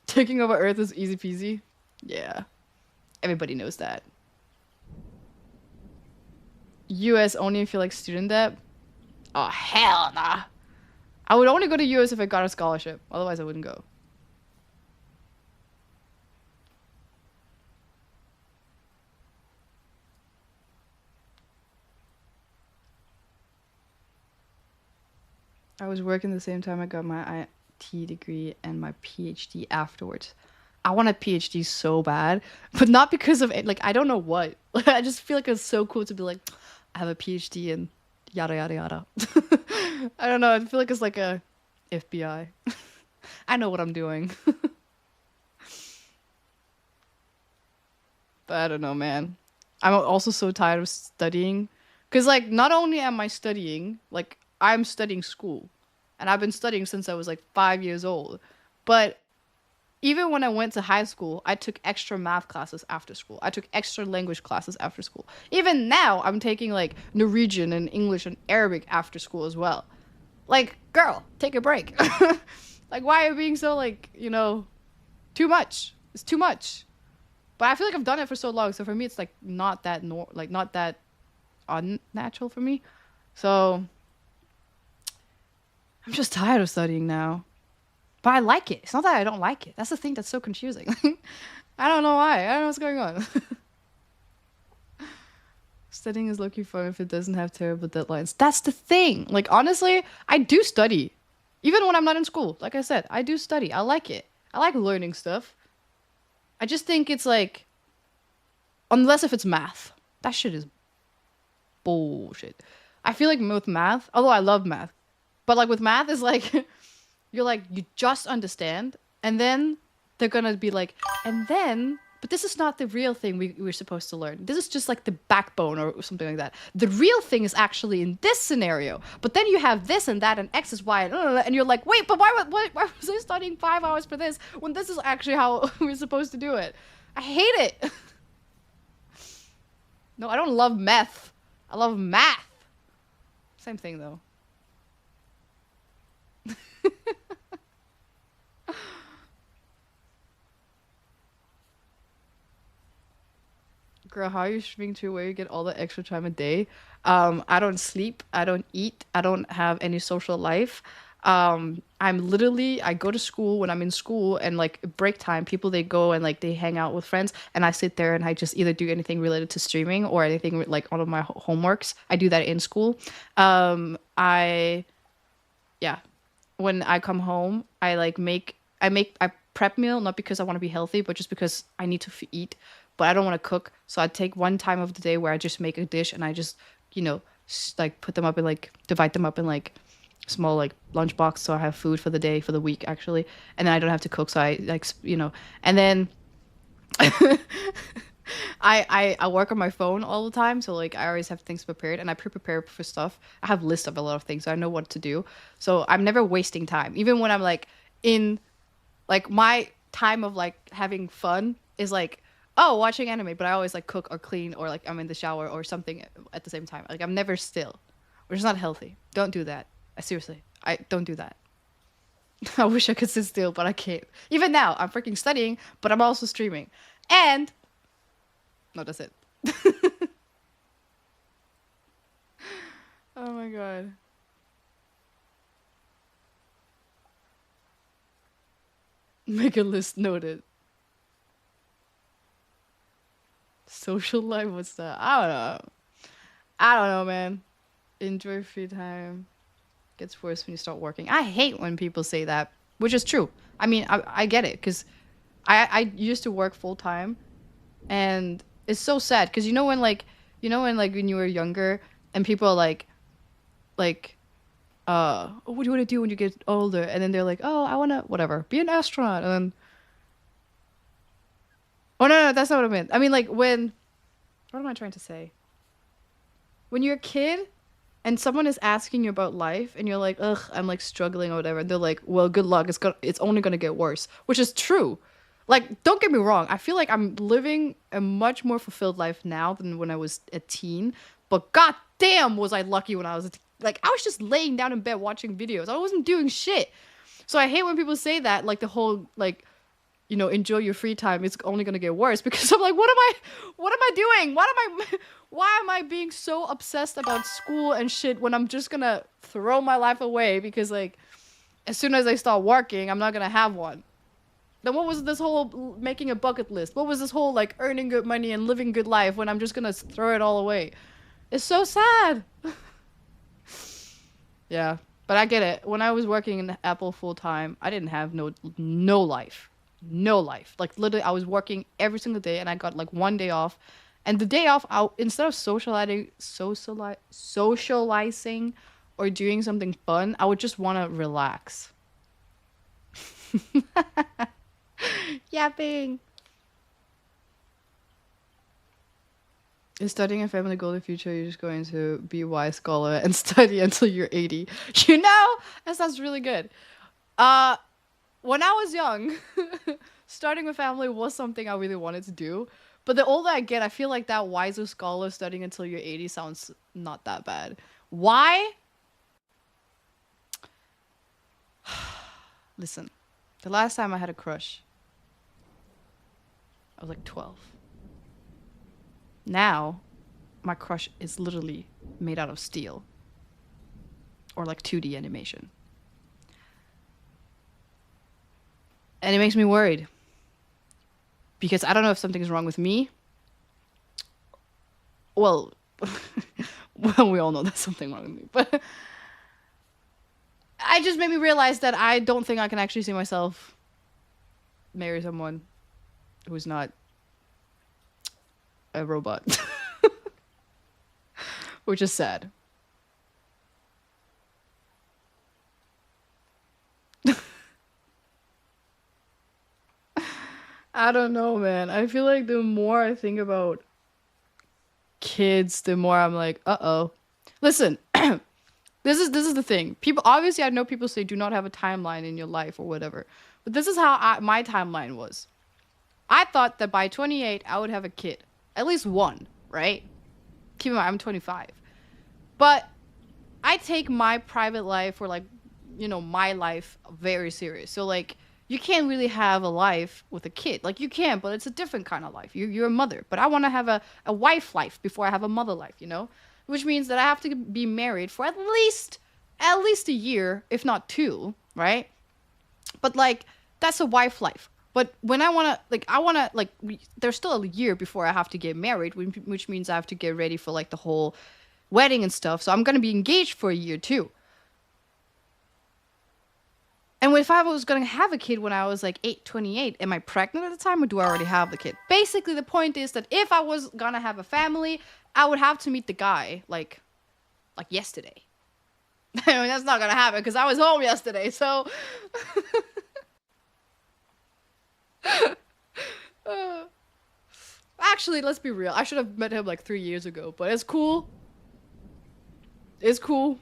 Taking over Earth is easy peasy. Yeah, everybody knows that. US only if you like student debt. Oh hell nah. I would only go to US if I got a scholarship. Otherwise I wouldn't go. I was working the same time I got my IT degree and my PhD afterwards. I want a PhD so bad, but not because of it. Like I don't know what. I just feel like it's so cool to be like, I have a PhD and yada yada yada. I don't know. I feel like it's like a FBI. I know what I'm doing, but I don't know, man. I'm also so tired of studying, because like not only am I studying, like I'm studying school, and I've been studying since I was like 5 years old, but even when I went to high school, I took extra math classes after school. I took extra language classes after school. Even now, I'm taking like Norwegian and English and Arabic after school as well. Like, girl, take a break. Like, why are you being so like, too much? It's too much. But I feel like I've done it for so long, so for me, it's like not that not that unnatural for me. So I'm just tired of studying now. But I like it. It's not that I don't like it. That's the thing that's so confusing. I don't know why. I don't know what's going on. Studying is low-key fun if it doesn't have terrible deadlines. That's the thing. Like, honestly, I do study. Even when I'm not in school. Like I said, I do study. I like it. I like learning stuff. I just think it's like, unless if it's math. That shit is bullshit. I feel like with math, although I love math, but like with math is like, you're like, you just understand, and then they're gonna be like, and then, but this is not the real thing we're supposed to learn. This is just like the backbone or something like that. The real thing is actually in this scenario. But then you have this and that and X is Y and you're like, wait, but why was I studying 5 hours for this when this is actually how we're supposed to do it? I hate it. No, I don't love meth. I love math. Same thing though. Girl, how are you streaming to where you get all the extra time a day? I don't sleep, I don't eat, I don't have any social life. I'm literally I go to school when I'm in school and like break time, people they go and like they hang out with friends and I sit there and I just either do anything related to streaming or anything like all of my homeworks. I do that in school. I yeah, when I come home, I prep meal not because I want to be healthy, but just because I need to eat. But I don't want to cook, so I take one time of the day where I just make a dish and I just, like put them up and like divide them up in like small like lunchbox, so I have food for the day for the week actually, and then I don't have to cook, so I like and then I work on my phone all the time, so like I always have things prepared and I pre-prepare for stuff. I have lists of a lot of things, so I know what to do. So I'm never wasting time. Even when I'm like in like my time of like having fun is like watching anime, but I always like cook or clean or like I'm in the shower or something at the same time. Like I'm never still, which is not healthy. Don't do that. Seriously, I don't do that. I wish I could sit still, but I can't. Even now, I'm freaking studying, but I'm also streaming. And no, that's it. Oh my god. Make a list noted. Social life, what's that? I don't know. I don't know, man. Enjoy free time. Gets worse when you start working. I hate when people say that, which is true. I mean, I get it, because I used to work full time, and it's so sad, because when you were younger, and people are like, oh, what do you want to do when you get older? And then they're like, oh, I want to, whatever, be an astronaut. And then, oh, no, that's not what I meant. I mean, like, what am I trying to say? When you're a kid and someone is asking you about life and you're like, ugh, I'm like struggling or whatever. And they're like, well, good luck. It's only going to get worse, which is true. Like, don't get me wrong. I feel like I'm living a much more fulfilled life now than when I was a teen. But god damn, was I lucky when I was like, I was just laying down in bed watching videos. I wasn't doing shit. So I hate when people say that, like the whole, like, enjoy your free time. It's only gonna get worse, because I'm like, what am I doing? Why am I being so obsessed about school and shit when I'm just gonna throw my life away because like, as soon as I start working, I'm not gonna have one. Then what was this whole making a bucket list? What was this whole like earning good money and living good life when I'm just gonna throw it all away? It's so sad. Yeah, but I get it. When I was working in Apple full time, I didn't have no life. No life. Like literally I was working every single day and I got like one day off. And the day off, instead of socializing or doing something fun, I would just want to relax. Yapping. Is studying a family goal in the future? You're just going to be a wise scholar and study until you're 80. That sounds really good. Uh, when I was young, starting a family was something I really wanted to do. But the older I get, I feel like that wiser scholar studying until you're 80 sounds not that bad. Why? Listen, the last time I had a crush, I was like 12. Now, my crush is literally made out of steel. Or like 2D animation. And it makes me worried because I don't know if something's wrong with me. Well, well, we all know there's something wrong with me, but I just made me realize that I don't think I can actually see myself marry someone who's not a robot, which is sad. I don't know, man. I feel like the more I think about kids, the more I'm like, uh-oh. Listen, this is the thing. People obviously I know people say do not have a timeline in your life or whatever. But this is how my timeline was. I thought that by 28 I would have a kid. At least one, right? Keep in mind I'm 25. But I take my private life or like, my life very serious. So like you can't really have a life with a kid. Like you can, but it's a different kind of life. You're a mother. But I want to have a wife life before I have a mother life. Which means that I have to be married for at least a year, if not two, right? But like that's a wife life. But when there's still a year before I have to get married, which means I have to get ready for like the whole wedding and stuff. So I'm gonna be engaged for a year too. And if I was gonna have a kid when I was like 28, am I pregnant at the time or do I already have the kid? Basically, the point is that if I was gonna have a family, I would have to meet the guy like yesterday. I mean, that's not gonna happen because I was home yesterday. So, uh, actually, let's be real. I should have met him like 3 years ago, but it's cool. It's cool.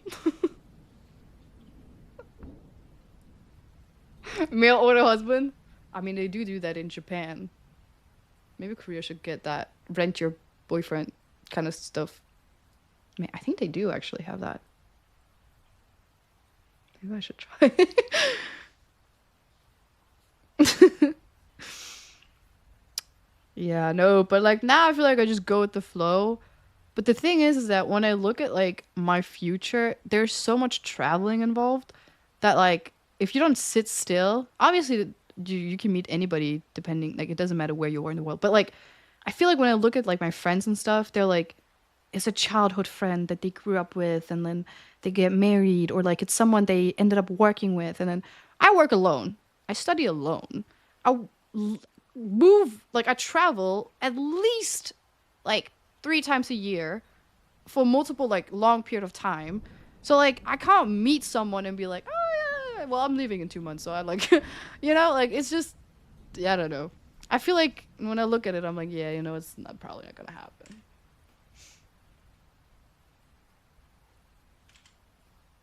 Male order husband. I mean, they do that in Japan. Maybe Korea should get that. Rent your boyfriend kind of stuff. I mean, I think they do actually have that. Maybe I should try. Yeah, no, but like now I feel like I just go with the flow. But the thing is that when I look at like my future, there's so much traveling involved that like if you don't sit still, obviously you can meet anybody depending like it doesn't matter where you are in the world. But like I feel like when I look at like my friends and stuff, they're like it's a childhood friend that they grew up with and then they get married or like it's someone they ended up working with and then I work alone. I study alone. I l- move like I travel at least like 3 times a year for multiple like long period of time. So like I can't meet someone and be like, oh yeah, well I'm leaving in 2 months, so I like, like it's just, yeah, I don't know. I feel like when I look at it, I'm like, yeah, it's not probably not gonna happen.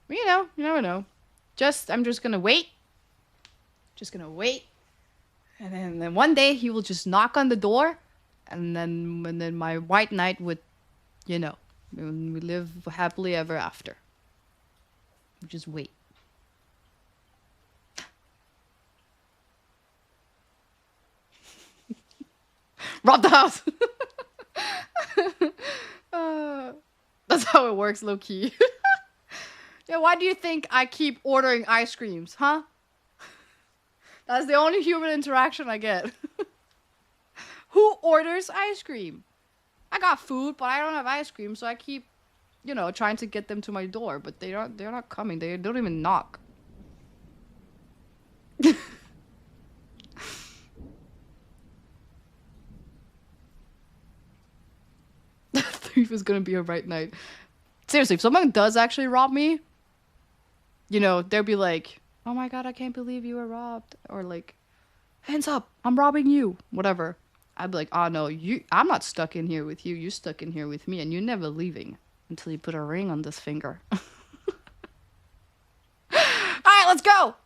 But, you never know. I'm just gonna wait, just gonna wait, and then one day he will just knock on the door, and then my white knight would, you know, we live happily ever after. We just wait. Rob the house. uh, that's how it works, low key. Yeah, why do you think I keep ordering ice creams, huh? That's the only human interaction I get. Who orders ice cream? I got food, but I don't have ice cream, so I keep, trying to get them to my door, but they're not coming. They don't even knock. Thief is gonna be a right knight. Seriously, if someone does actually rob me, they'll be like, "Oh my god, I can't believe you were robbed," or like, "Hands up, I'm robbing you," whatever. I'd be like, "Oh no, I'm not stuck in here with you. You're stuck in here with me, and you're never leaving until you put a ring on this finger." All right, let's go.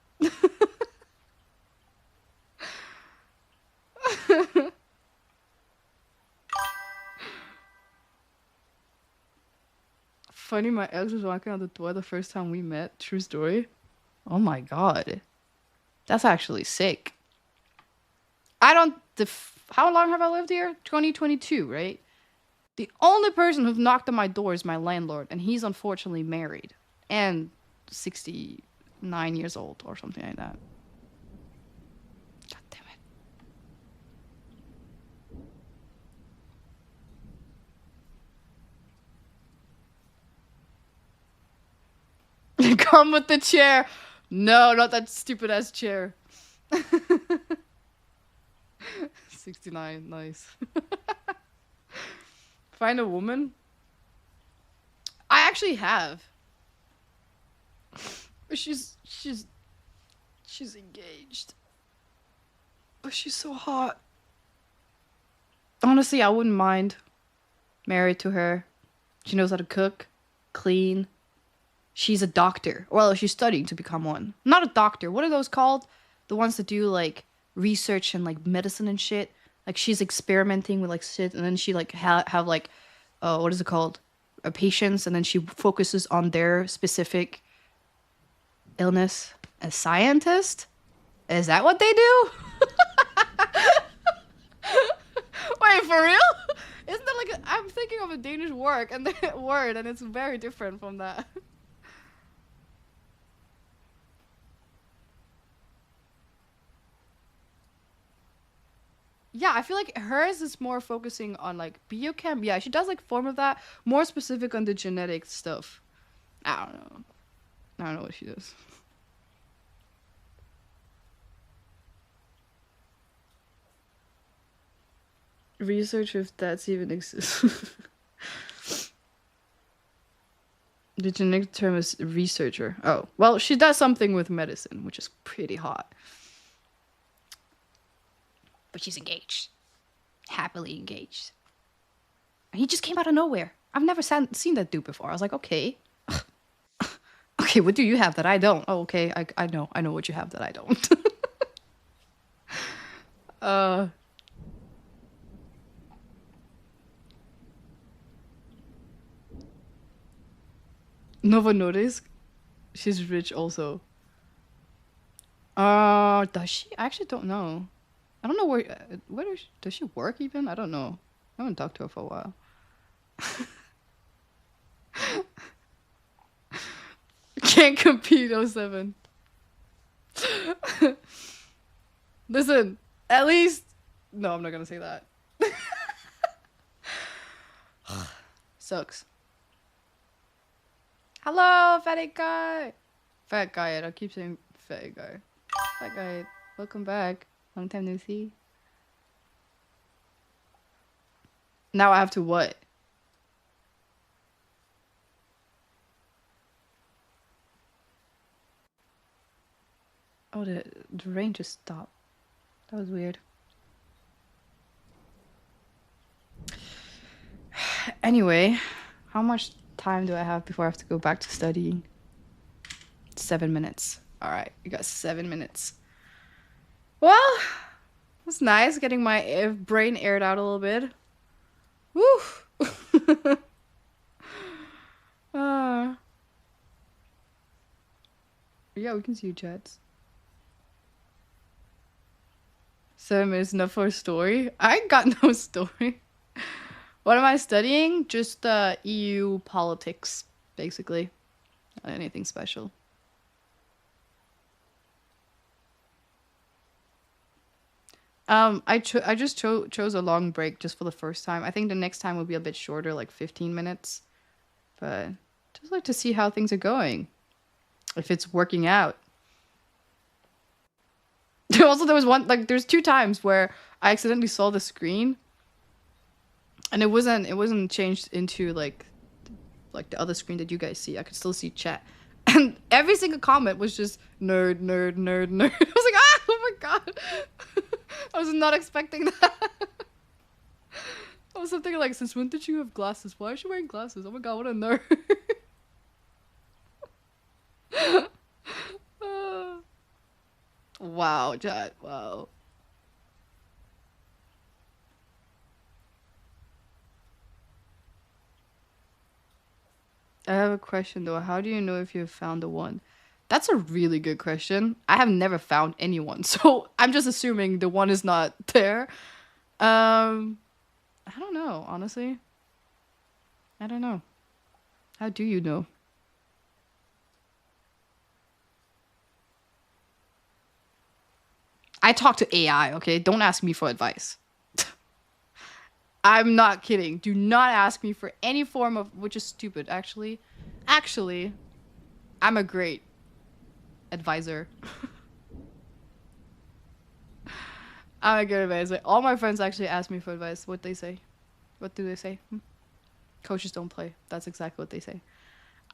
Funny, my ex was knocking on the door the first time we met. True story. Oh my god, that's actually sick. I don't. How long have I lived here? 2022, right? The only person who's knocked on my door is my landlord, and he's unfortunately married and 69 years old or something like that. Come with the chair. No, not that stupid ass chair. 69, nice. Find a woman? I actually have. She's engaged. But she's so hot. Honestly, I wouldn't mind married to her. She knows how to cook, clean. She's a doctor. Well, she's studying to become one. Not a doctor. What are those called? The ones that do like research and like medicine and shit. Like she's experimenting with like shit, and then she like have like, what is it called? Patients, and then she focuses on their specific illness. A scientist? Is that what they do? Wait, for real? Isn't that like I'm thinking of a Danish word, and it's very different from that. Yeah, I feel like hers is more focusing on like biochem. Yeah, she does like form of that, more specific on the genetic stuff. I don't know. I don't know what she does. Research if that's even exists. The genetic term is researcher. Oh, well, she does something with medicine, which is pretty hot. But she's engaged. Happily engaged. He just came out of nowhere. I've never seen that dude before. I was like, okay. Okay, what do you have that I don't? Oh, okay, I know what you have that I don't. Novo Nordisk. She's rich also. Does she? I actually don't know. I don't know where does she work even? I don't know. I haven't talked to her for a while. Can't compete 07. Listen, at least... No, I'm not gonna say that. Sucks. Hello, fatty guy. Fat guy, I keep saying fat guy. Fat guy, welcome back. Long time no see. Now I have to what? Oh, the rain just stopped. That was weird. Anyway, how much time do I have before I have to go back to studying? 7 minutes. All right, you got 7 minutes. Well, it's nice getting my brain aired out a little bit. Woo! Yeah, we can see you, chats. 7 minutes enough for a story? I ain't got no story. What am I studying? Just EU politics, basically. Not anything special. I just chose a long break just for the first time. I think the next time will be a bit shorter, like 15 minutes. But just like to see how things are going. If it's working out. Also, there was there's 2 times where I accidentally saw the screen. And it wasn't changed into like the other screen that you guys see. I could still see chat. And every single comment was just nerd, nerd, nerd, nerd. I was like, ah, oh my god. I was not expecting that. I was thinking like, since when did you have glasses? Why is she wearing glasses? Oh my god, what a nerd. Wow, chat, wow. I have a question though. How do you know if you've found the one? That's a really good question. I have never found anyone, so I'm just assuming the one is not there. I don't know, honestly. I don't know. How do you know? I talk to AI, okay? Don't ask me for advice. I'm not kidding. Do not ask me for any form of, which is stupid, actually. Actually, I'm a great advisor. I'm a good advisor. All my friends actually ask me for advice. What they say? What do they say? Coaches don't play. That's exactly what they say.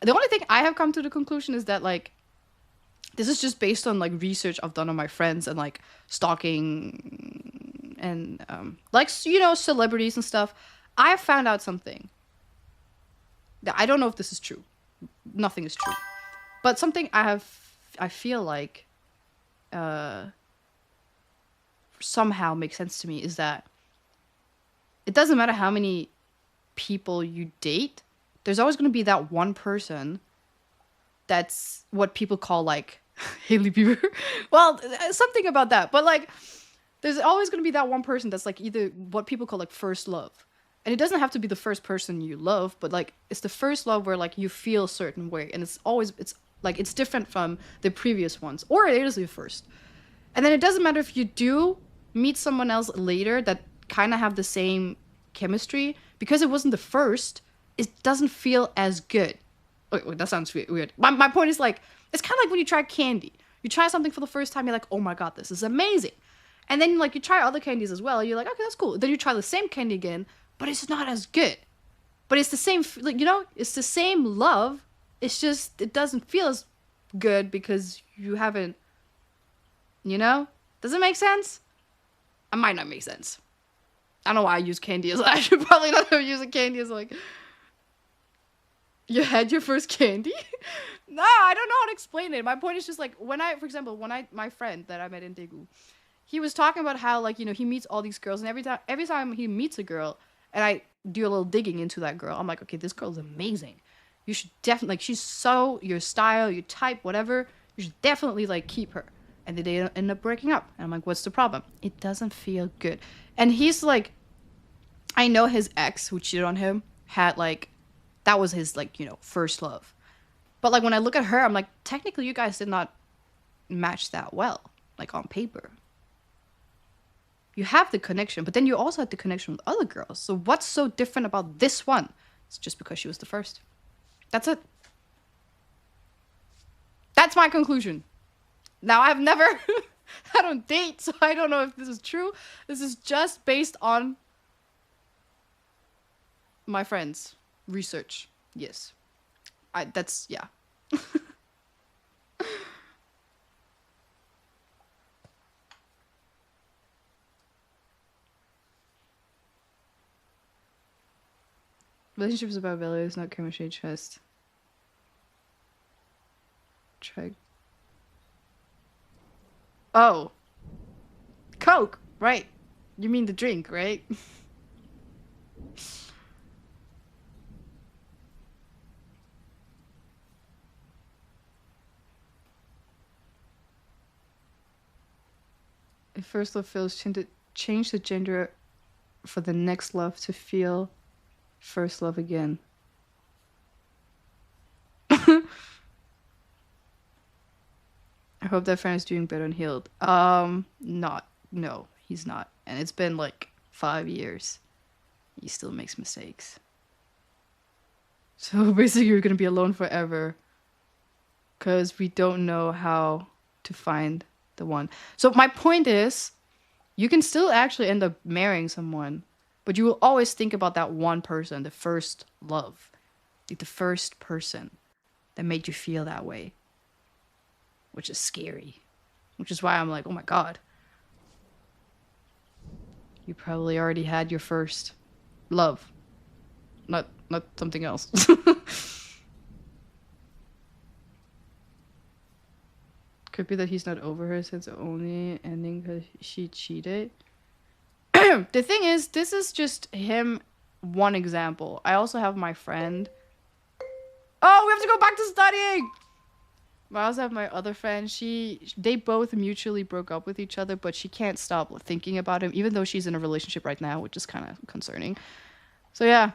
The only thing I have come to the conclusion is that like this is just based on like research I've done on my friends and like stalking and like you know celebrities and stuff. I have found out something that I don't know if this is true. Nothing is true, but something I feel like somehow makes sense to me is that it doesn't matter how many people you date, there's always going to be that one person that's what people call like Haley Bieber. Well, something about that. But like there's always going to be that one person that's like either what people call like first love. And it doesn't have to be the first person you love, but like it's the first love where like you feel a certain way and it's like it's different from the previous ones or it is the first. And then it doesn't matter if you do meet someone else later that kind of have the same chemistry because it wasn't the first, it doesn't feel as good. Wait, that sounds weird. My point is like, it's kind of like when you try candy. You try something for the first time, you're like, oh my god, this is amazing. And then like you try other candies as well, you're like, okay, that's cool. Then you try the same candy again, but it's not as good. But it's the same, like, you know, it's the same love. It's just, it doesn't feel as good because you haven't, you know? Does it make sense? It might not make sense. I don't know why I use candy as, I should probably not have used candy as like, you had your first candy? No, I don't know how to explain it. My point is just like, for example, my friend that I met in Daegu, he was talking about how like, you know, he meets all these girls and every time he meets a girl and I do a little digging into that girl, I'm like, okay, this girl's amazing. You should definitely, like, she's so your style, your type, whatever, you should definitely like keep her. And then they end up breaking up. And I'm like, what's the problem? It doesn't feel good. And he's like, I know his ex who cheated on him had like, that was his like, you know, first love. But like when I look at her, I'm like, technically you guys did not match that well, like on paper. You have the connection, but then you also had the connection with other girls. So what's so different about this one? It's just because she was the first. That's it. That's my conclusion. Now I've never I don't date, so I don't know if this is true. This is just based on my friends' research. Yes. That's yeah. Relationships about values, not chemistry, trust. Try. Oh. Coke, right. You mean the drink, right? If first love fails, change the gender for the next love to feel first love again. I hope that friend is doing better and healed. No, he's not. And it's been like 5 years. He still makes mistakes. So basically you're gonna be alone forever. Because we don't know how to find the one. So my point is, you can still actually end up marrying someone, but you will always think about that one person, the first love. Like the first person that made you feel that way. Which is scary. Which is why I'm like, oh my god. You probably already had your first love. Not something else. Could be that he's not over her since only ending because she cheated. The thing is, this is just him, one example. I also have my friend. Oh, we have to go back to studying! I also have my other friend. They both mutually broke up with each other, but she can't stop thinking about him, even though she's in a relationship right now, which is kind of concerning. So yeah.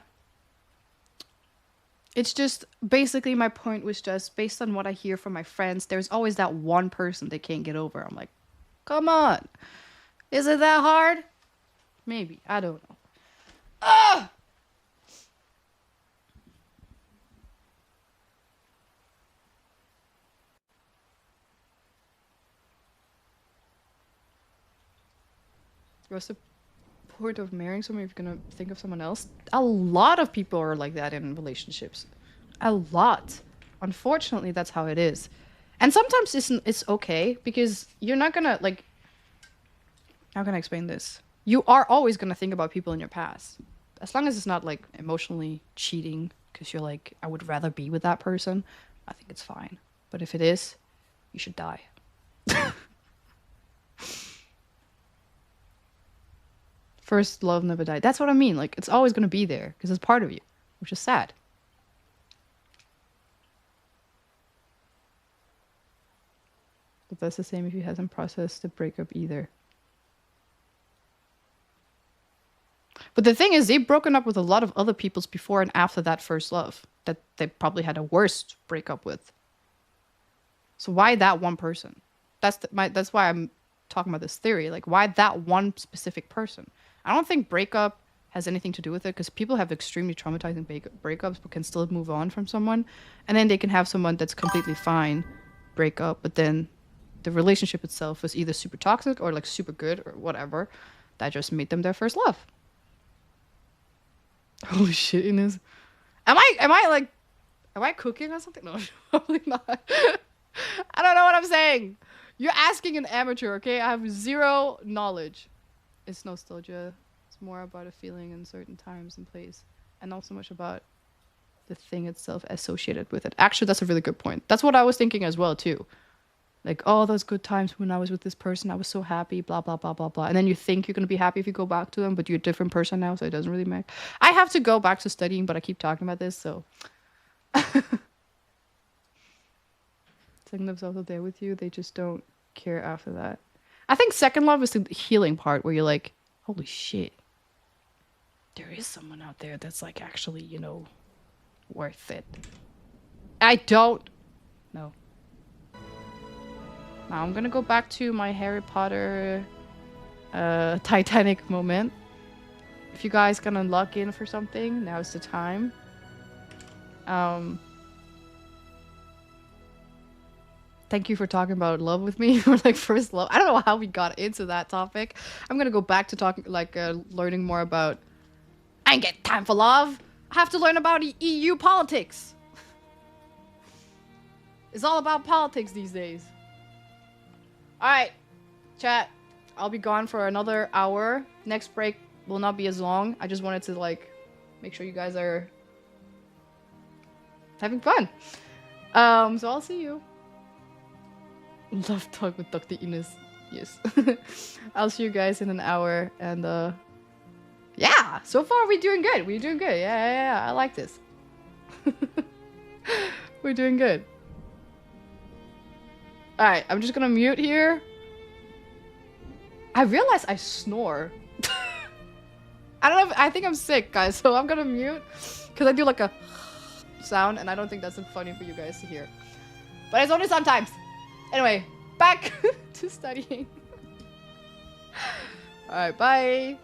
It's just, basically my point was just, based on what I hear from my friends, there's always that one person they can't get over. I'm like, come on. Is it that hard? Maybe. I don't know. Ah! What's the point of marrying someone if you're gonna think of someone else? A lot of people are like that in relationships. A lot. Unfortunately, that's how it is. And sometimes it's okay because you're not gonna like. How can I explain this? You are always gonna think about people in your past, as long as it's not like emotionally cheating. Because you're like, I would rather be with that person. I think it's fine. But if it is, you should die. First love never died. That's what I mean. Like, it's always gonna be there because it's part of you, which is sad. But that's the same if he hasn't processed the breakup either. But the thing is, they've broken up with a lot of other people's before and after that first love that they probably had a worst breakup with. So why that one person? That's why I'm talking about this theory. Like, why that one specific person? I don't think breakup has anything to do with it because people have extremely traumatizing breakups but can still move on from someone, and then they can have someone that's completely fine break up, but then the relationship itself was either super toxic or like super good or whatever that just made them their first love. Holy shit, Ines. Am I cooking or something? No, probably not. I don't know what I'm saying. You're asking an amateur, okay? I have zero knowledge. It's nostalgia. It's more about a feeling in certain times and place, and not so much about the thing itself associated with it. Actually, that's a really good point. That's what I was thinking as well, too. Like, oh, those good times when I was with this person, I was so happy, blah, blah, blah, blah, blah. And then you think you're going to be happy if you go back to them, but you're a different person now, so it doesn't really matter. I have to go back to studying, but I keep talking about this, so. Taking themselves up there with you, they just don't care after that. I think second love is the healing part where you're like, holy shit, there is someone out there that's like actually, you know, worth it. I don't know. Now I'm gonna go back to my Harry Potter Titanic moment. If you guys gonna lock in for something, now's the time. Thank you for talking about love with me, or like first love. I don't know how we got into that topic. I'm gonna go back to talking, like, learning more about. I ain't got time for love. I have to learn about EU politics. It's all about politics these days. All right, chat. I'll be gone for another hour. Next break will not be as long. I just wanted to like make sure you guys are having fun. So I'll see you. Love talk with Dr. Ines. Yes. I'll see you guys in an hour. And yeah, so far we're doing good. We're doing good. Yeah. I like this. We're doing good. Alright, I'm just gonna mute here. I realize I snore. I don't know if, I think I'm sick, guys, so I'm gonna mute. Because I do like a sound, and I don't think that's funny for you guys to hear. But it's only sometimes. Anyway, back to studying. Alright, bye.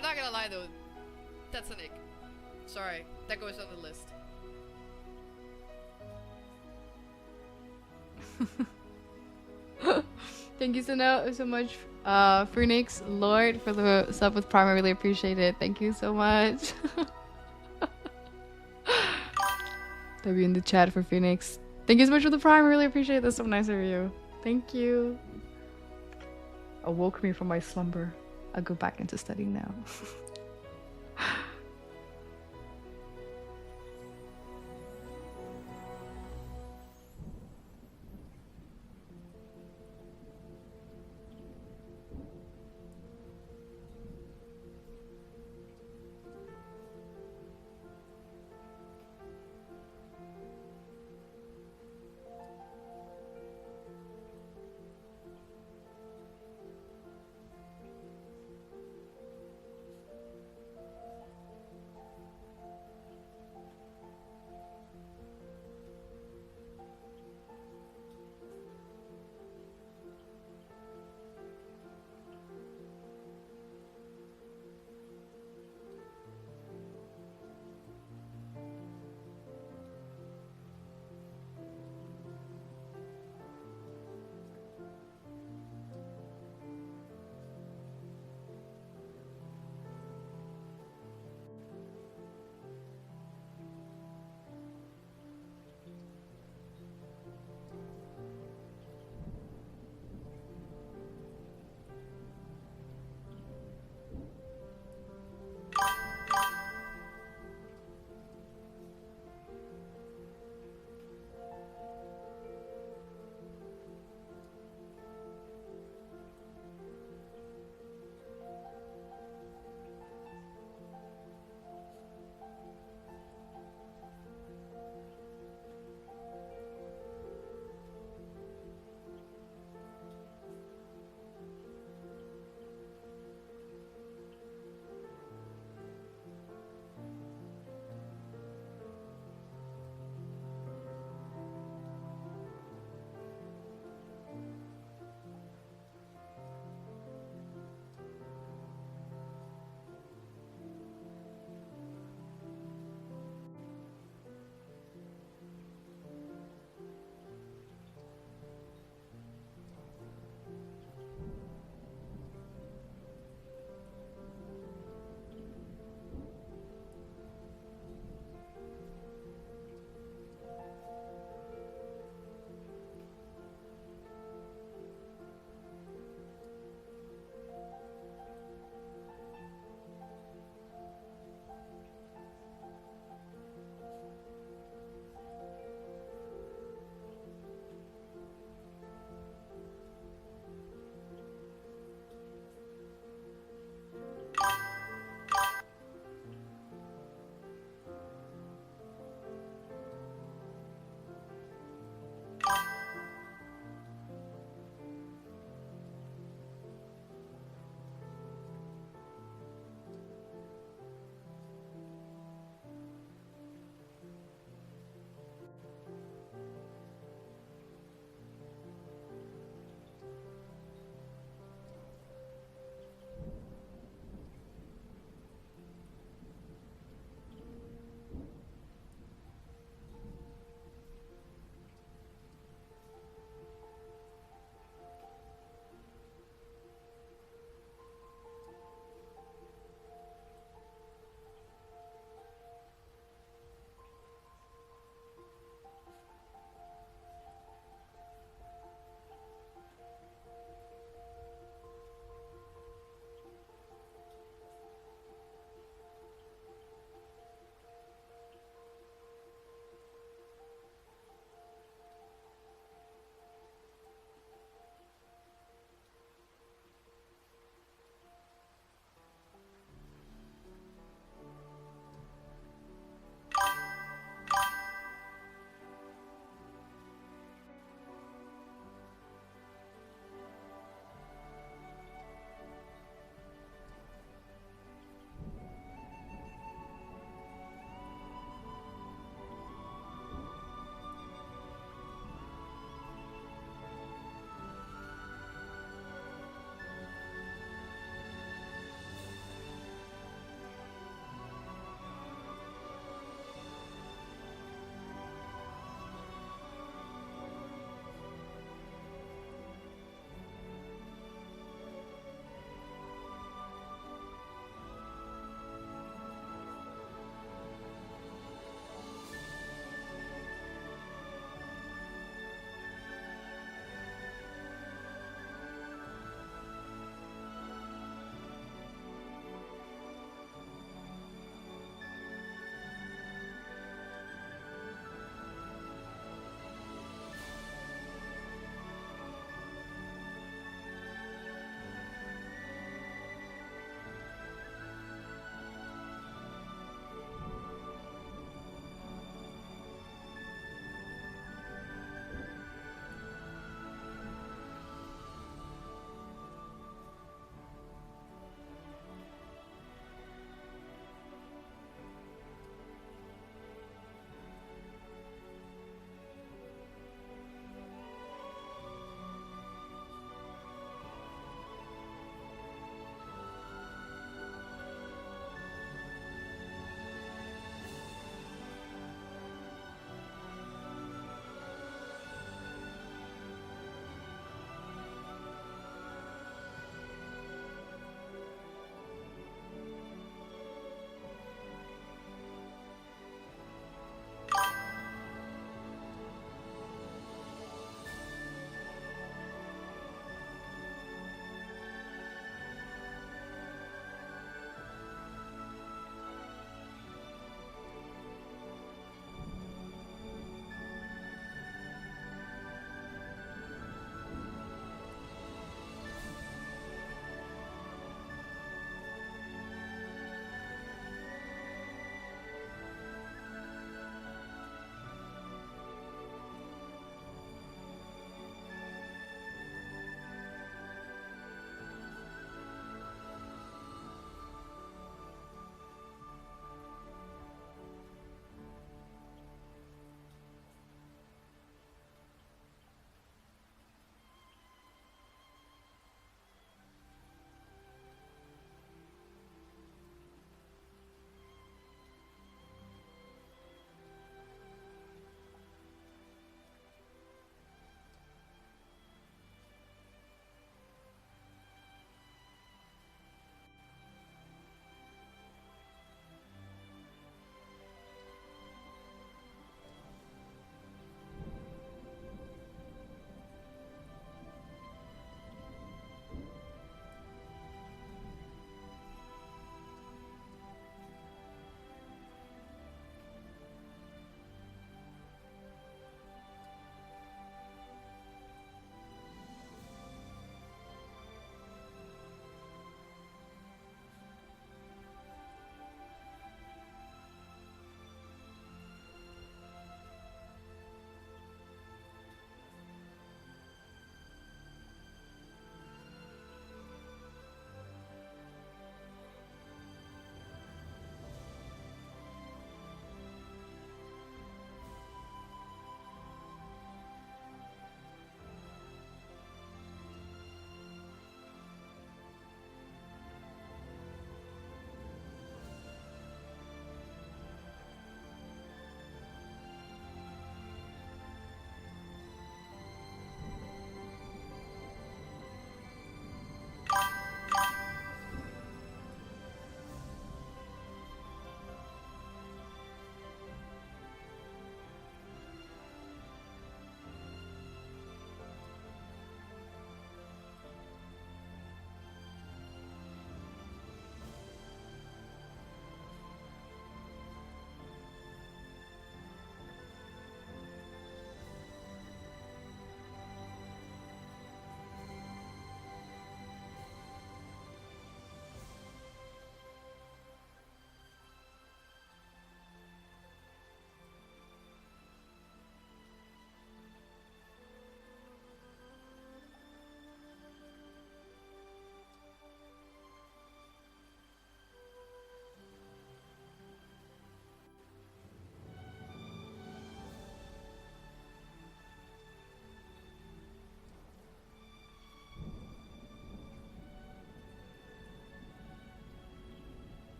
I'm not gonna lie though. That's an ick. Sorry, that goes on the list. Thank you so much, Phoenix Lord, for the sub with Prime. I really appreciate it. Thank you so much. W in the chat for Phoenix. Thank you so much for the Prime. I really appreciate it. That's so nice of you. Thank you. Awoke me from my slumber. I'll go back into studying now.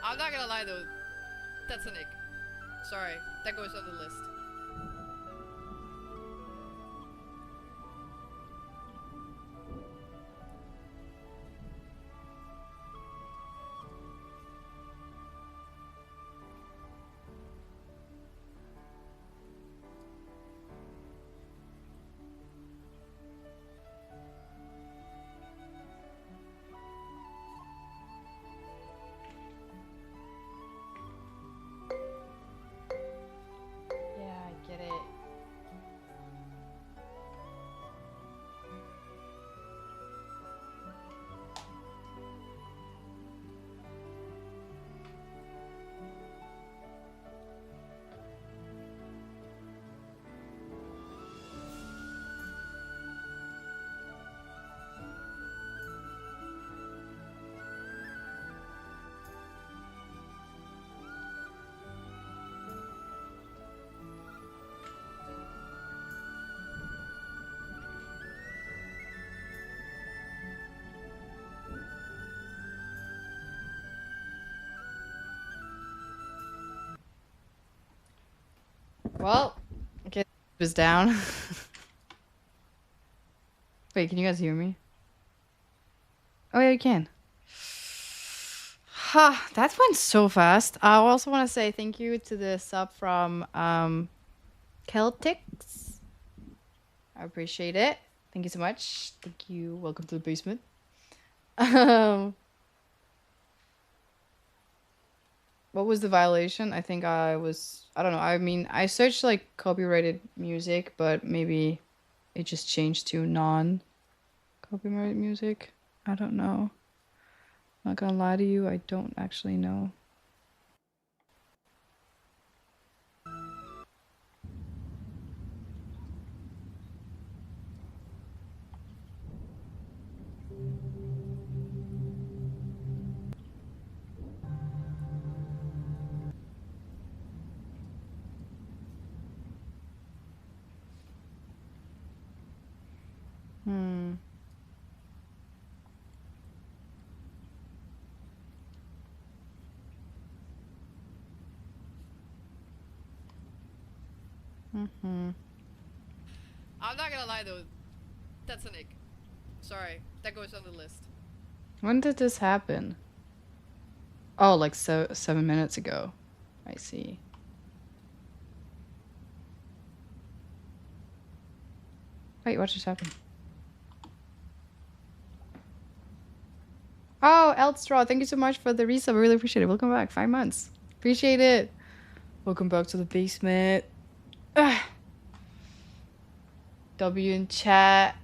I'm not gonna lie though, that's an ick. Sorry, that goes on the list. Yeah, I get it. Well, okay, was down. Wait, can you guys hear me? Oh yeah, you can. Ha, that went so fast. I also want to say thank you to the sub from Celtics. I appreciate it. Thank you so much. Thank you. Welcome to the basement. What was the violation? I think I don't know. I mean, I searched like copyrighted music, but maybe it just changed to non-copyrighted music. I don't know. Not gonna lie to you, I don't actually know. Hmm. Mm-hmm. I'm not gonna lie though, that's an ick. Sorry, that goes on the list. When did this happen? Oh, like 7 minutes ago. I see. Wait, what just happened? Oh, Elstraw, thank you so much for the resub. I really appreciate it. Welcome back. 5 months. Appreciate it. Welcome back to the basement. Ugh. W in chat.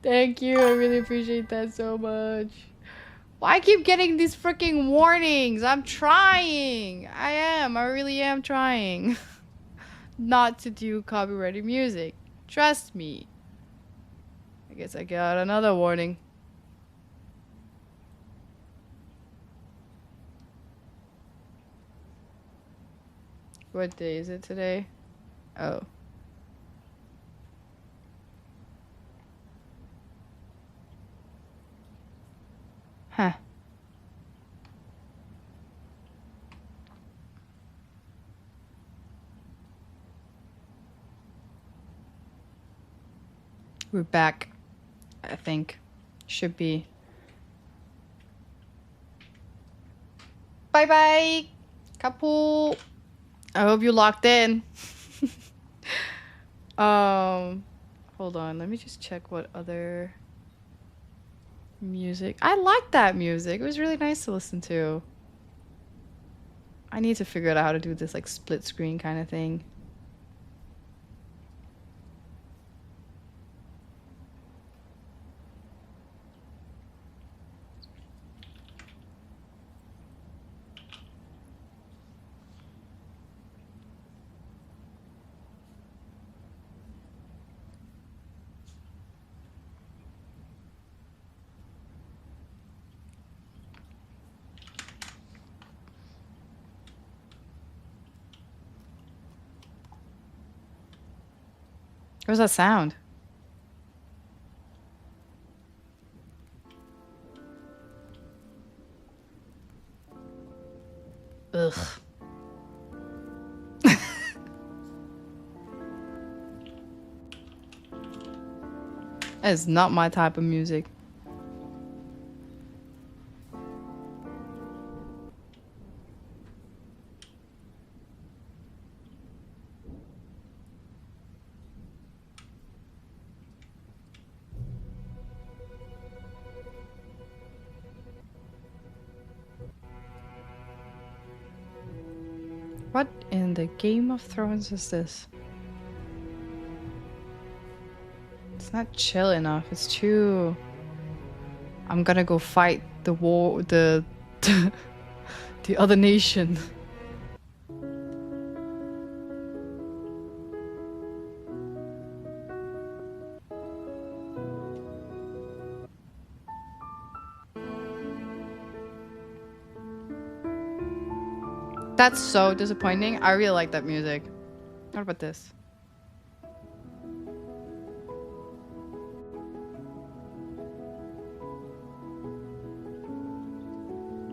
Thank you. I really appreciate that so much. Why I keep getting these freaking warnings? I'm trying. I really am trying. Not to do copyrighted music. Trust me. I guess I got another warning. What day is it today? Oh. Huh. We're back. I think. Should be. Bye bye. Couple. I hope you locked in. Hold on. Let me just check what other music. I like that music. It was really nice to listen to. I need to figure out how to do this like split screen kind of thing. What was that sound? Ugh. That is not my type of music. What in the Game of Thrones is this? It's not chill enough. It's too... I'm gonna go fight the war, the other nation. That's so disappointing. I really like that music. What about this?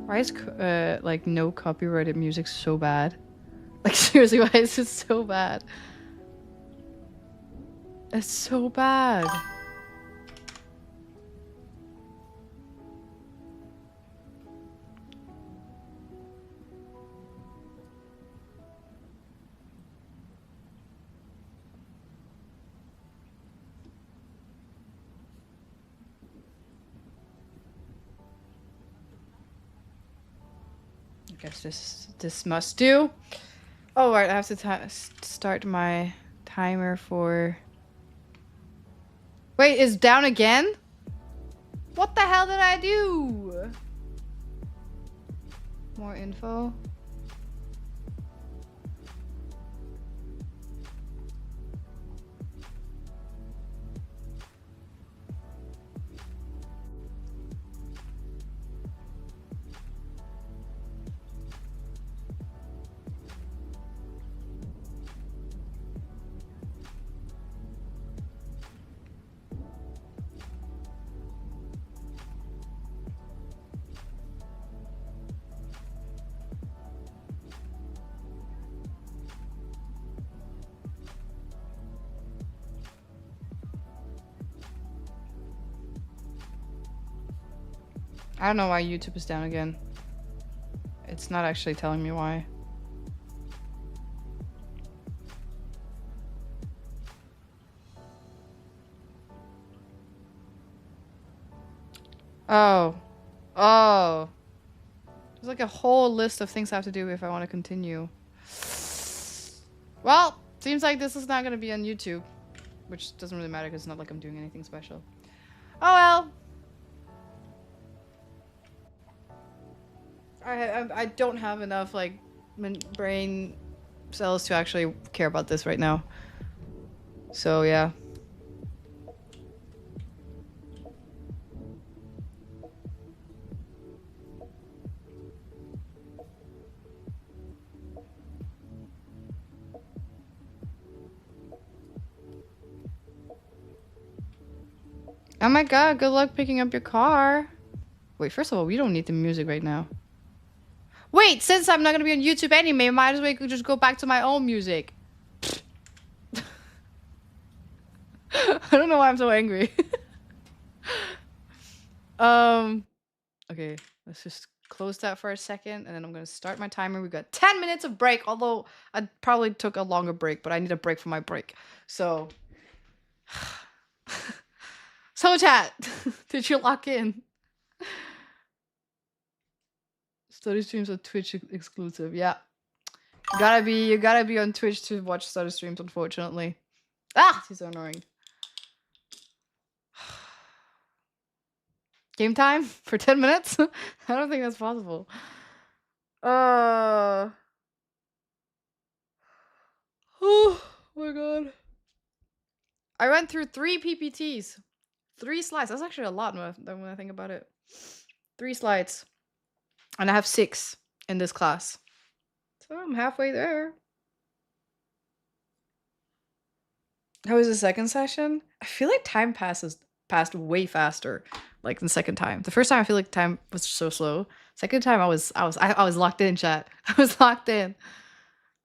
Why is like no copyrighted music so bad? Like seriously, why is it so bad? It's so bad. I guess this must do. Oh, right, I have to start my timer for... Wait, it's down again? What the hell did I do? More info. I don't know why YouTube is down again. It's not actually telling me why. Oh. Oh. There's like a whole list of things I have to do if I want to continue. Well, seems like this is not going to be on YouTube. Which doesn't really matter because it's not like I'm doing anything special. Oh well. I don't have enough like brain cells to actually care about this right now. So yeah. Oh my god, good luck picking up your car. Wait, first of all, we don't need the music right now. Wait, since I'm not gonna be on YouTube anyway, might as well just go back to my own music. I don't know why I'm so angry. Okay, let's just close that for a second, and then I'm gonna start my timer. We got 10 minutes of break, although I probably took a longer break, but I need a break for my break. So, so chat, did you lock in? Study streams are Twitch exclusive. Yeah, you gotta be on Twitch to watch study streams. Unfortunately, this is so annoying. Game time for 10 minutes? I don't think that's possible. Oh my god. I went through 3 PPTs. 3 slides. That's actually a lot when I think about it. 3 slides. And I have 6 in this class. So I'm halfway there. How was the second session? I feel like time passes passed way faster, like the second time. The first time I feel like time was so slow. Second time I was locked in, chat. I was locked in.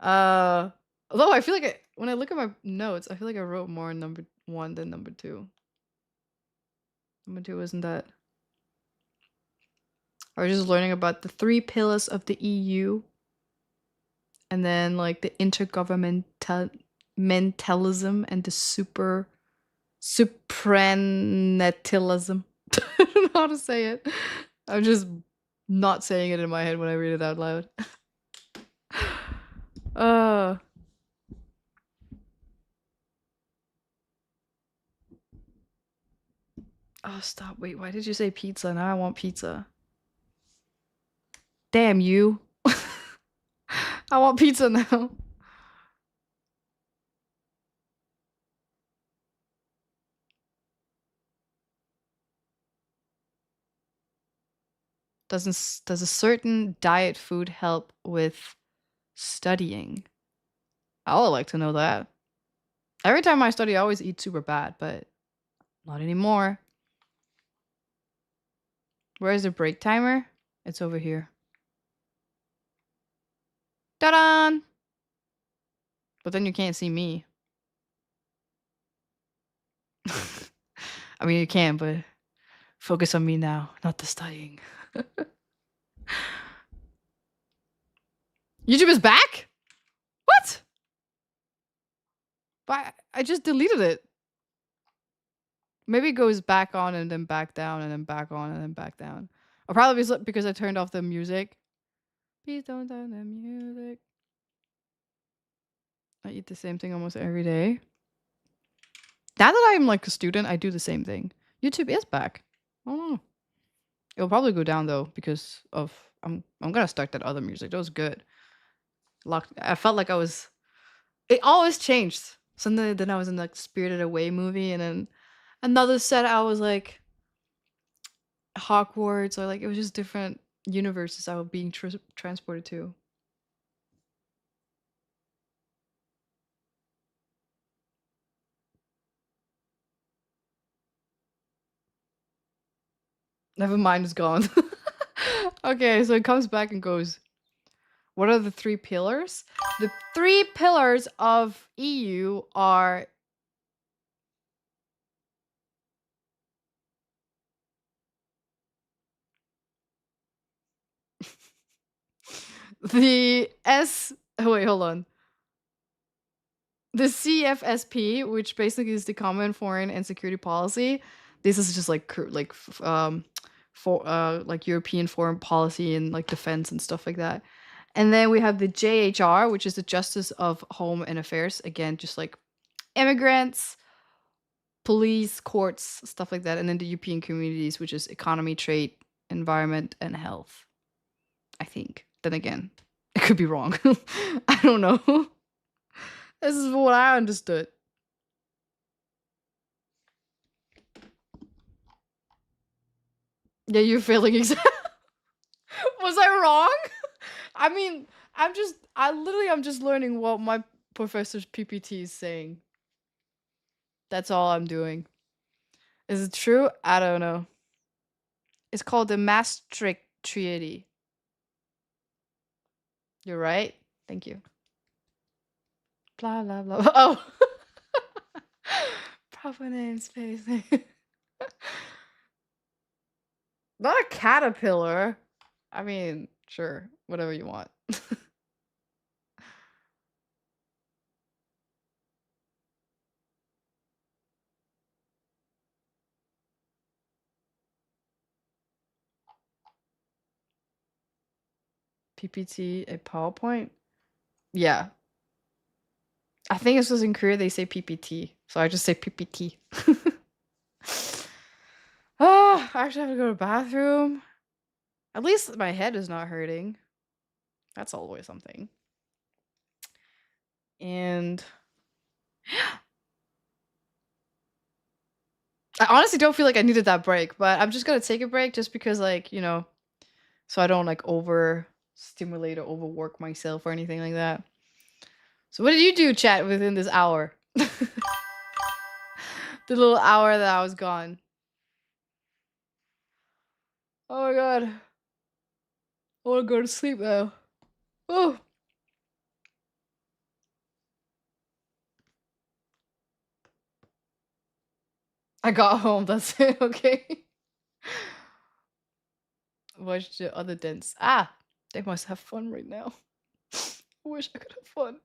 Although I feel like when I look at my notes, I feel like I wrote more in number 1 than number 2. Number 2 wasn't that. I was just learning about the 3 pillars of the EU, and then like the intergovernmentalism and the supranatalism. I don't know how to say it. I'm just not saying it in my head when I read it out loud. uh Oh, stop. Wait, why did you say pizza? Now I want pizza. Damn you. I want pizza now. Does a certain diet food help with studying? I would like to know that. Every time I study, I always eat super bad, but not anymore. Where's the break timer? It's over here. Ta-da! But then you can't see me. I mean, you can, but focus on me now, not the studying. YouTube is back? What? But I just deleted it. Maybe it goes back on and then back down and then back on and then back down. Or probably because I turned off the music. Please don't turn the music. I eat the same thing almost every day. Now that I'm like a student, I do the same thing. YouTube is back. I don't know. It'll probably go down though because of I'm gonna start that other music. That was good. I felt like it always changed. So then I was in like Spirited Away movie, and then another set I was like Hogwarts, or like it was just different universes I was being transported to. Never mind, it's gone. Okay, so it comes back and goes. What are the 3 pillars? The 3 pillars of EU are the wait, hold on. The CFSP, which basically is the Common Foreign and Security Policy. This is just like for like European foreign policy and like defense and stuff like that. And then we have the JHR, which is the Justice of Home and Affairs. Again, just like immigrants, police, courts, stuff like that. And then the European communities, which is economy, trade, environment, and health. I think. Then again, it could be wrong. I don't know. This is what I understood. Yeah, you're failing exam. Was I wrong? I mean, I'm just learning what my professor's PPT is saying. That's all I'm doing. Is it true? I don't know. It's called the Maastricht Treaty. You're right. Thank you. Blah, blah, blah. Oh. Proper name, space name. Not a caterpillar. I mean, sure. Whatever you want. PPT, a PowerPoint? Yeah. I think it's because in Korea they say PPT. So I just say PPT. Oh, I actually have to go to the bathroom. At least my head is not hurting. That's always something. And I honestly don't feel like I needed that break, but I'm just gonna take a break just because, like, you know, so I don't like overstimulate or overwork myself or anything like that. So what did you do, chat, within this hour? The little hour that I was gone. Oh my god. I wanna go to sleep now. Oh. I got home, that's it, okay. Watch the other dents. Ah! They must have fun right now. I wish I could have fun.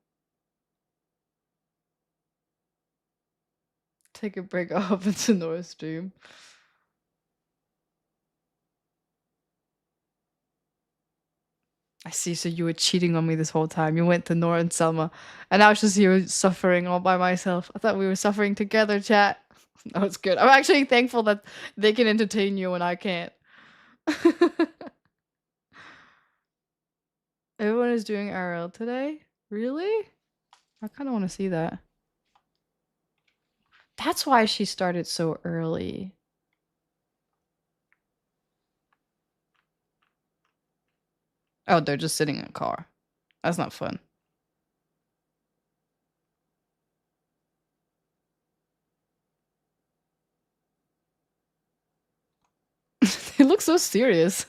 Take a break off into Nora stream. I see, so you were cheating on me this whole time. You went to Nora and Selma, and I was just here suffering all by myself. I thought we were suffering together, chat. No, it's good. I'm actually thankful that they can entertain you and I can't. Everyone is doing RL today? Really? I kind of want to see that. That's why she started so early. Oh, they're just sitting in a car. That's not fun. They look so serious.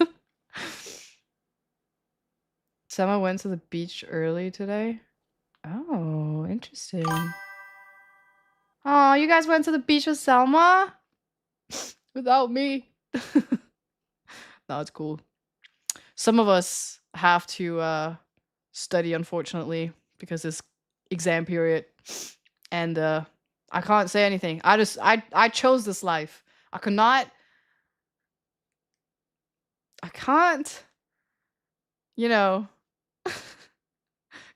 Selma went to the beach early today. Oh, interesting. Oh, you guys went to the beach with Selma? Without me? No, it's cool. Some of us have to study, unfortunately, because it's exam period. And I can't say anything. I chose this life. I can't, you know,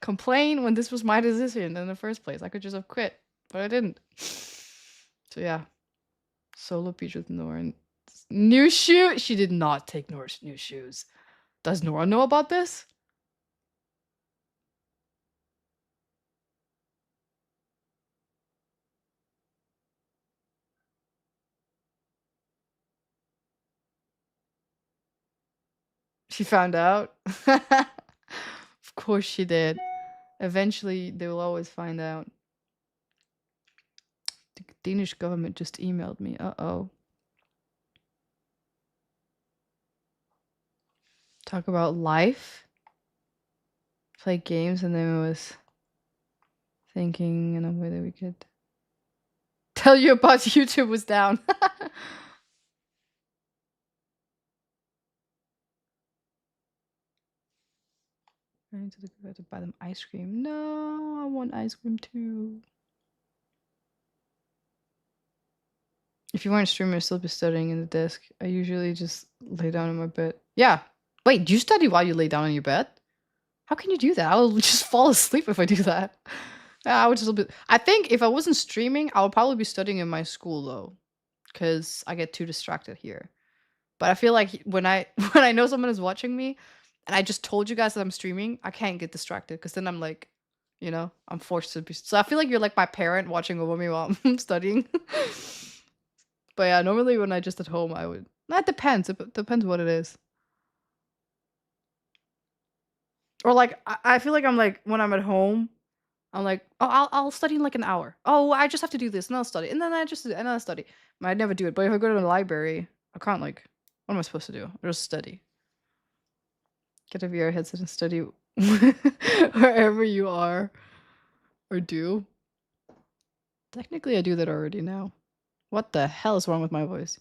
complain when this was my decision in the first place. I could just have quit, but I didn't. So yeah. Solo beach with Nora. New shoe? She did not take Nora's new shoes. Does Nora know about this? She found out? Of course she did. Eventually, they will always find out. The Danish government just emailed me. Uh-oh. Talk about life? Play games, and then it was thinking in a way that we could tell you about YouTube was down. Going to the cafe to buy them ice cream. No, I want ice cream too. If you weren't streaming, I'd still be studying in the desk. I usually just lay down in my bed. Yeah. Wait, do you study while you lay down in your bed? How can you do that? I will just fall asleep if I do that. I would just be. I think if I wasn't streaming, I would probably be studying in my school though, because I get too distracted here. But I feel like when I when I know someone is watching me, and I just told you guys that I'm streaming, I can't get distracted because then I'm like, I'm forced to be. So I feel like you're like my parent watching over me while I'm studying. But yeah, normally when I just at home, I would. That depends. It depends what it is. Or like I feel like I'm like when I'm at home, I'm like, oh, I'll study in like an hour. Oh, I just have to do this and I'll study, and then I just do and I'll study. I never do it. But if I go to the library, I can't like. What am I supposed to do? Just study. Get a VR headset and study wherever you are or do. Technically, I do that already now. What the hell is wrong with my voice?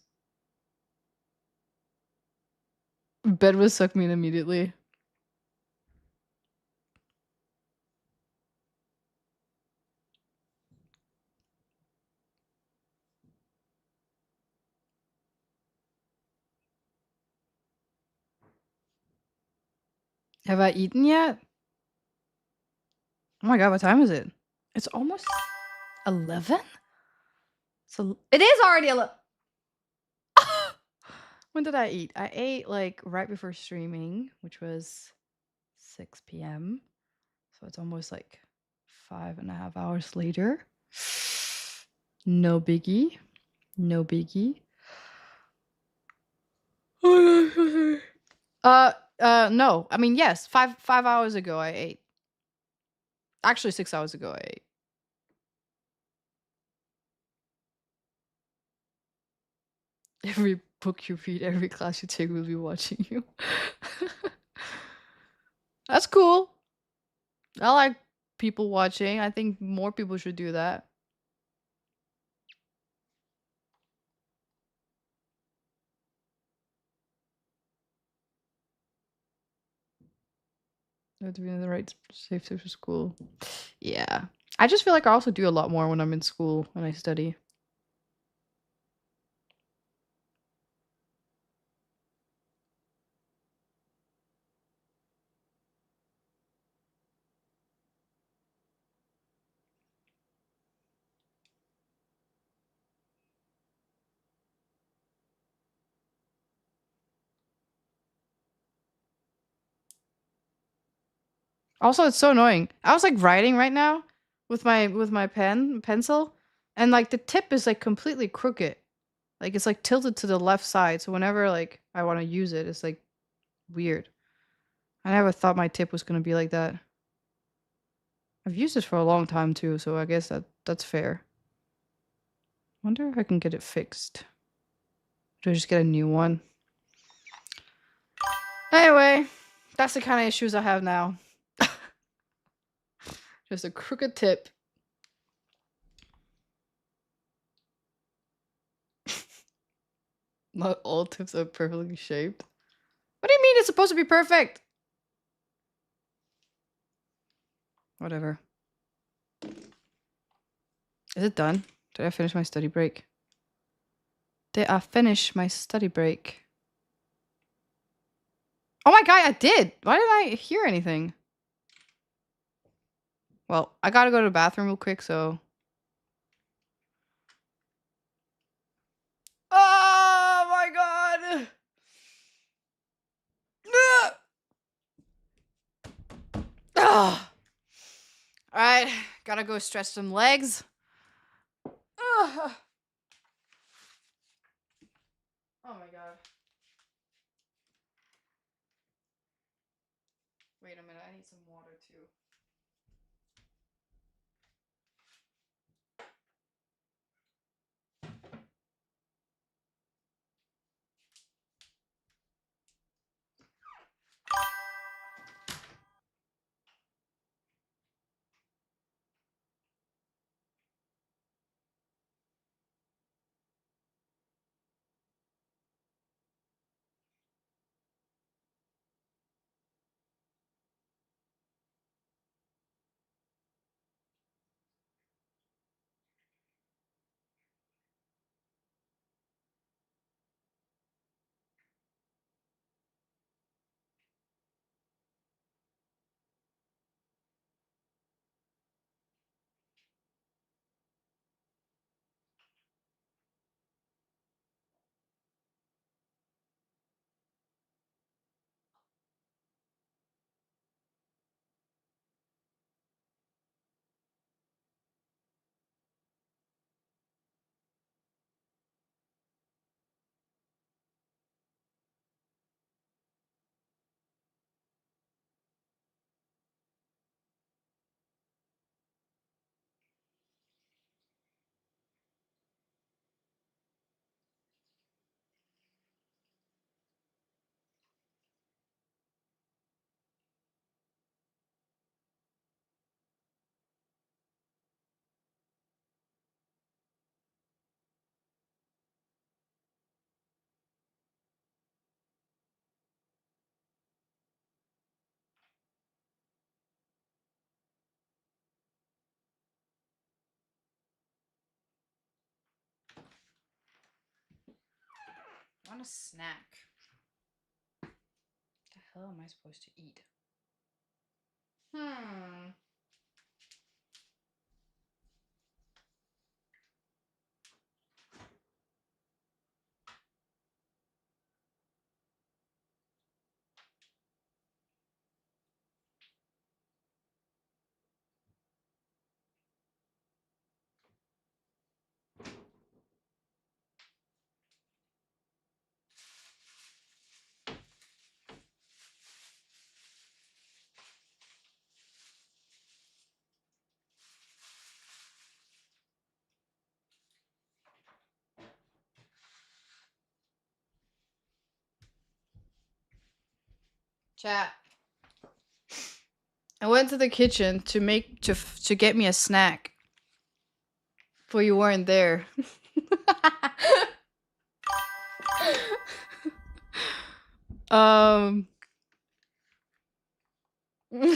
Bed would suck me in immediately. Have I eaten yet? Oh my god, what time is it? It's almost 11? So it is already 11. When did I eat? I ate like right before streaming, which was 6 p.m. So it's almost like 5.5 hours later. No biggie. No biggie. No. I mean, yes. 5 hours ago I ate. Actually, 6 hours ago I ate. Every book you read, every class you take will be watching you. That's cool. I like people watching. I think more people should do that. You have to be in the right safe space for school. Yeah. I just feel like I also do a lot more when I'm in school when I study. Also, it's so annoying. I was like writing right now with my pencil, and like the tip is like completely crooked. Like it's like tilted to the left side. So whenever like I want to use it, it's like weird. I never thought my tip was gonna be like that. I've used this for a long time too, so I guess that's fair. Wonder if I can get it fixed. Do I just get a new one? Anyway, that's the kind of issues I have now. Just a crooked tip. Not all tips are perfectly shaped. What do you mean it's supposed to be perfect? Whatever. Is it done? Did I finish my study break? Did I finish my study break? Oh my god, I did! Why didn't I hear anything? Well, I gotta go to the bathroom real quick, so... Oh my god! Ugh. Alright, gotta go stretch some legs. Ugh. Oh my god. Wait a minute, I need some water too. I want a snack. What the hell am I supposed to eat? Hmm. Chat. I went to the kitchen to get me a snack. For you weren't there. um Your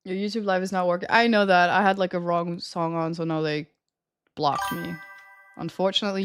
YouTube live is not working. I know that. I had like a wrong song on, so now they blocked me. Unfortunately,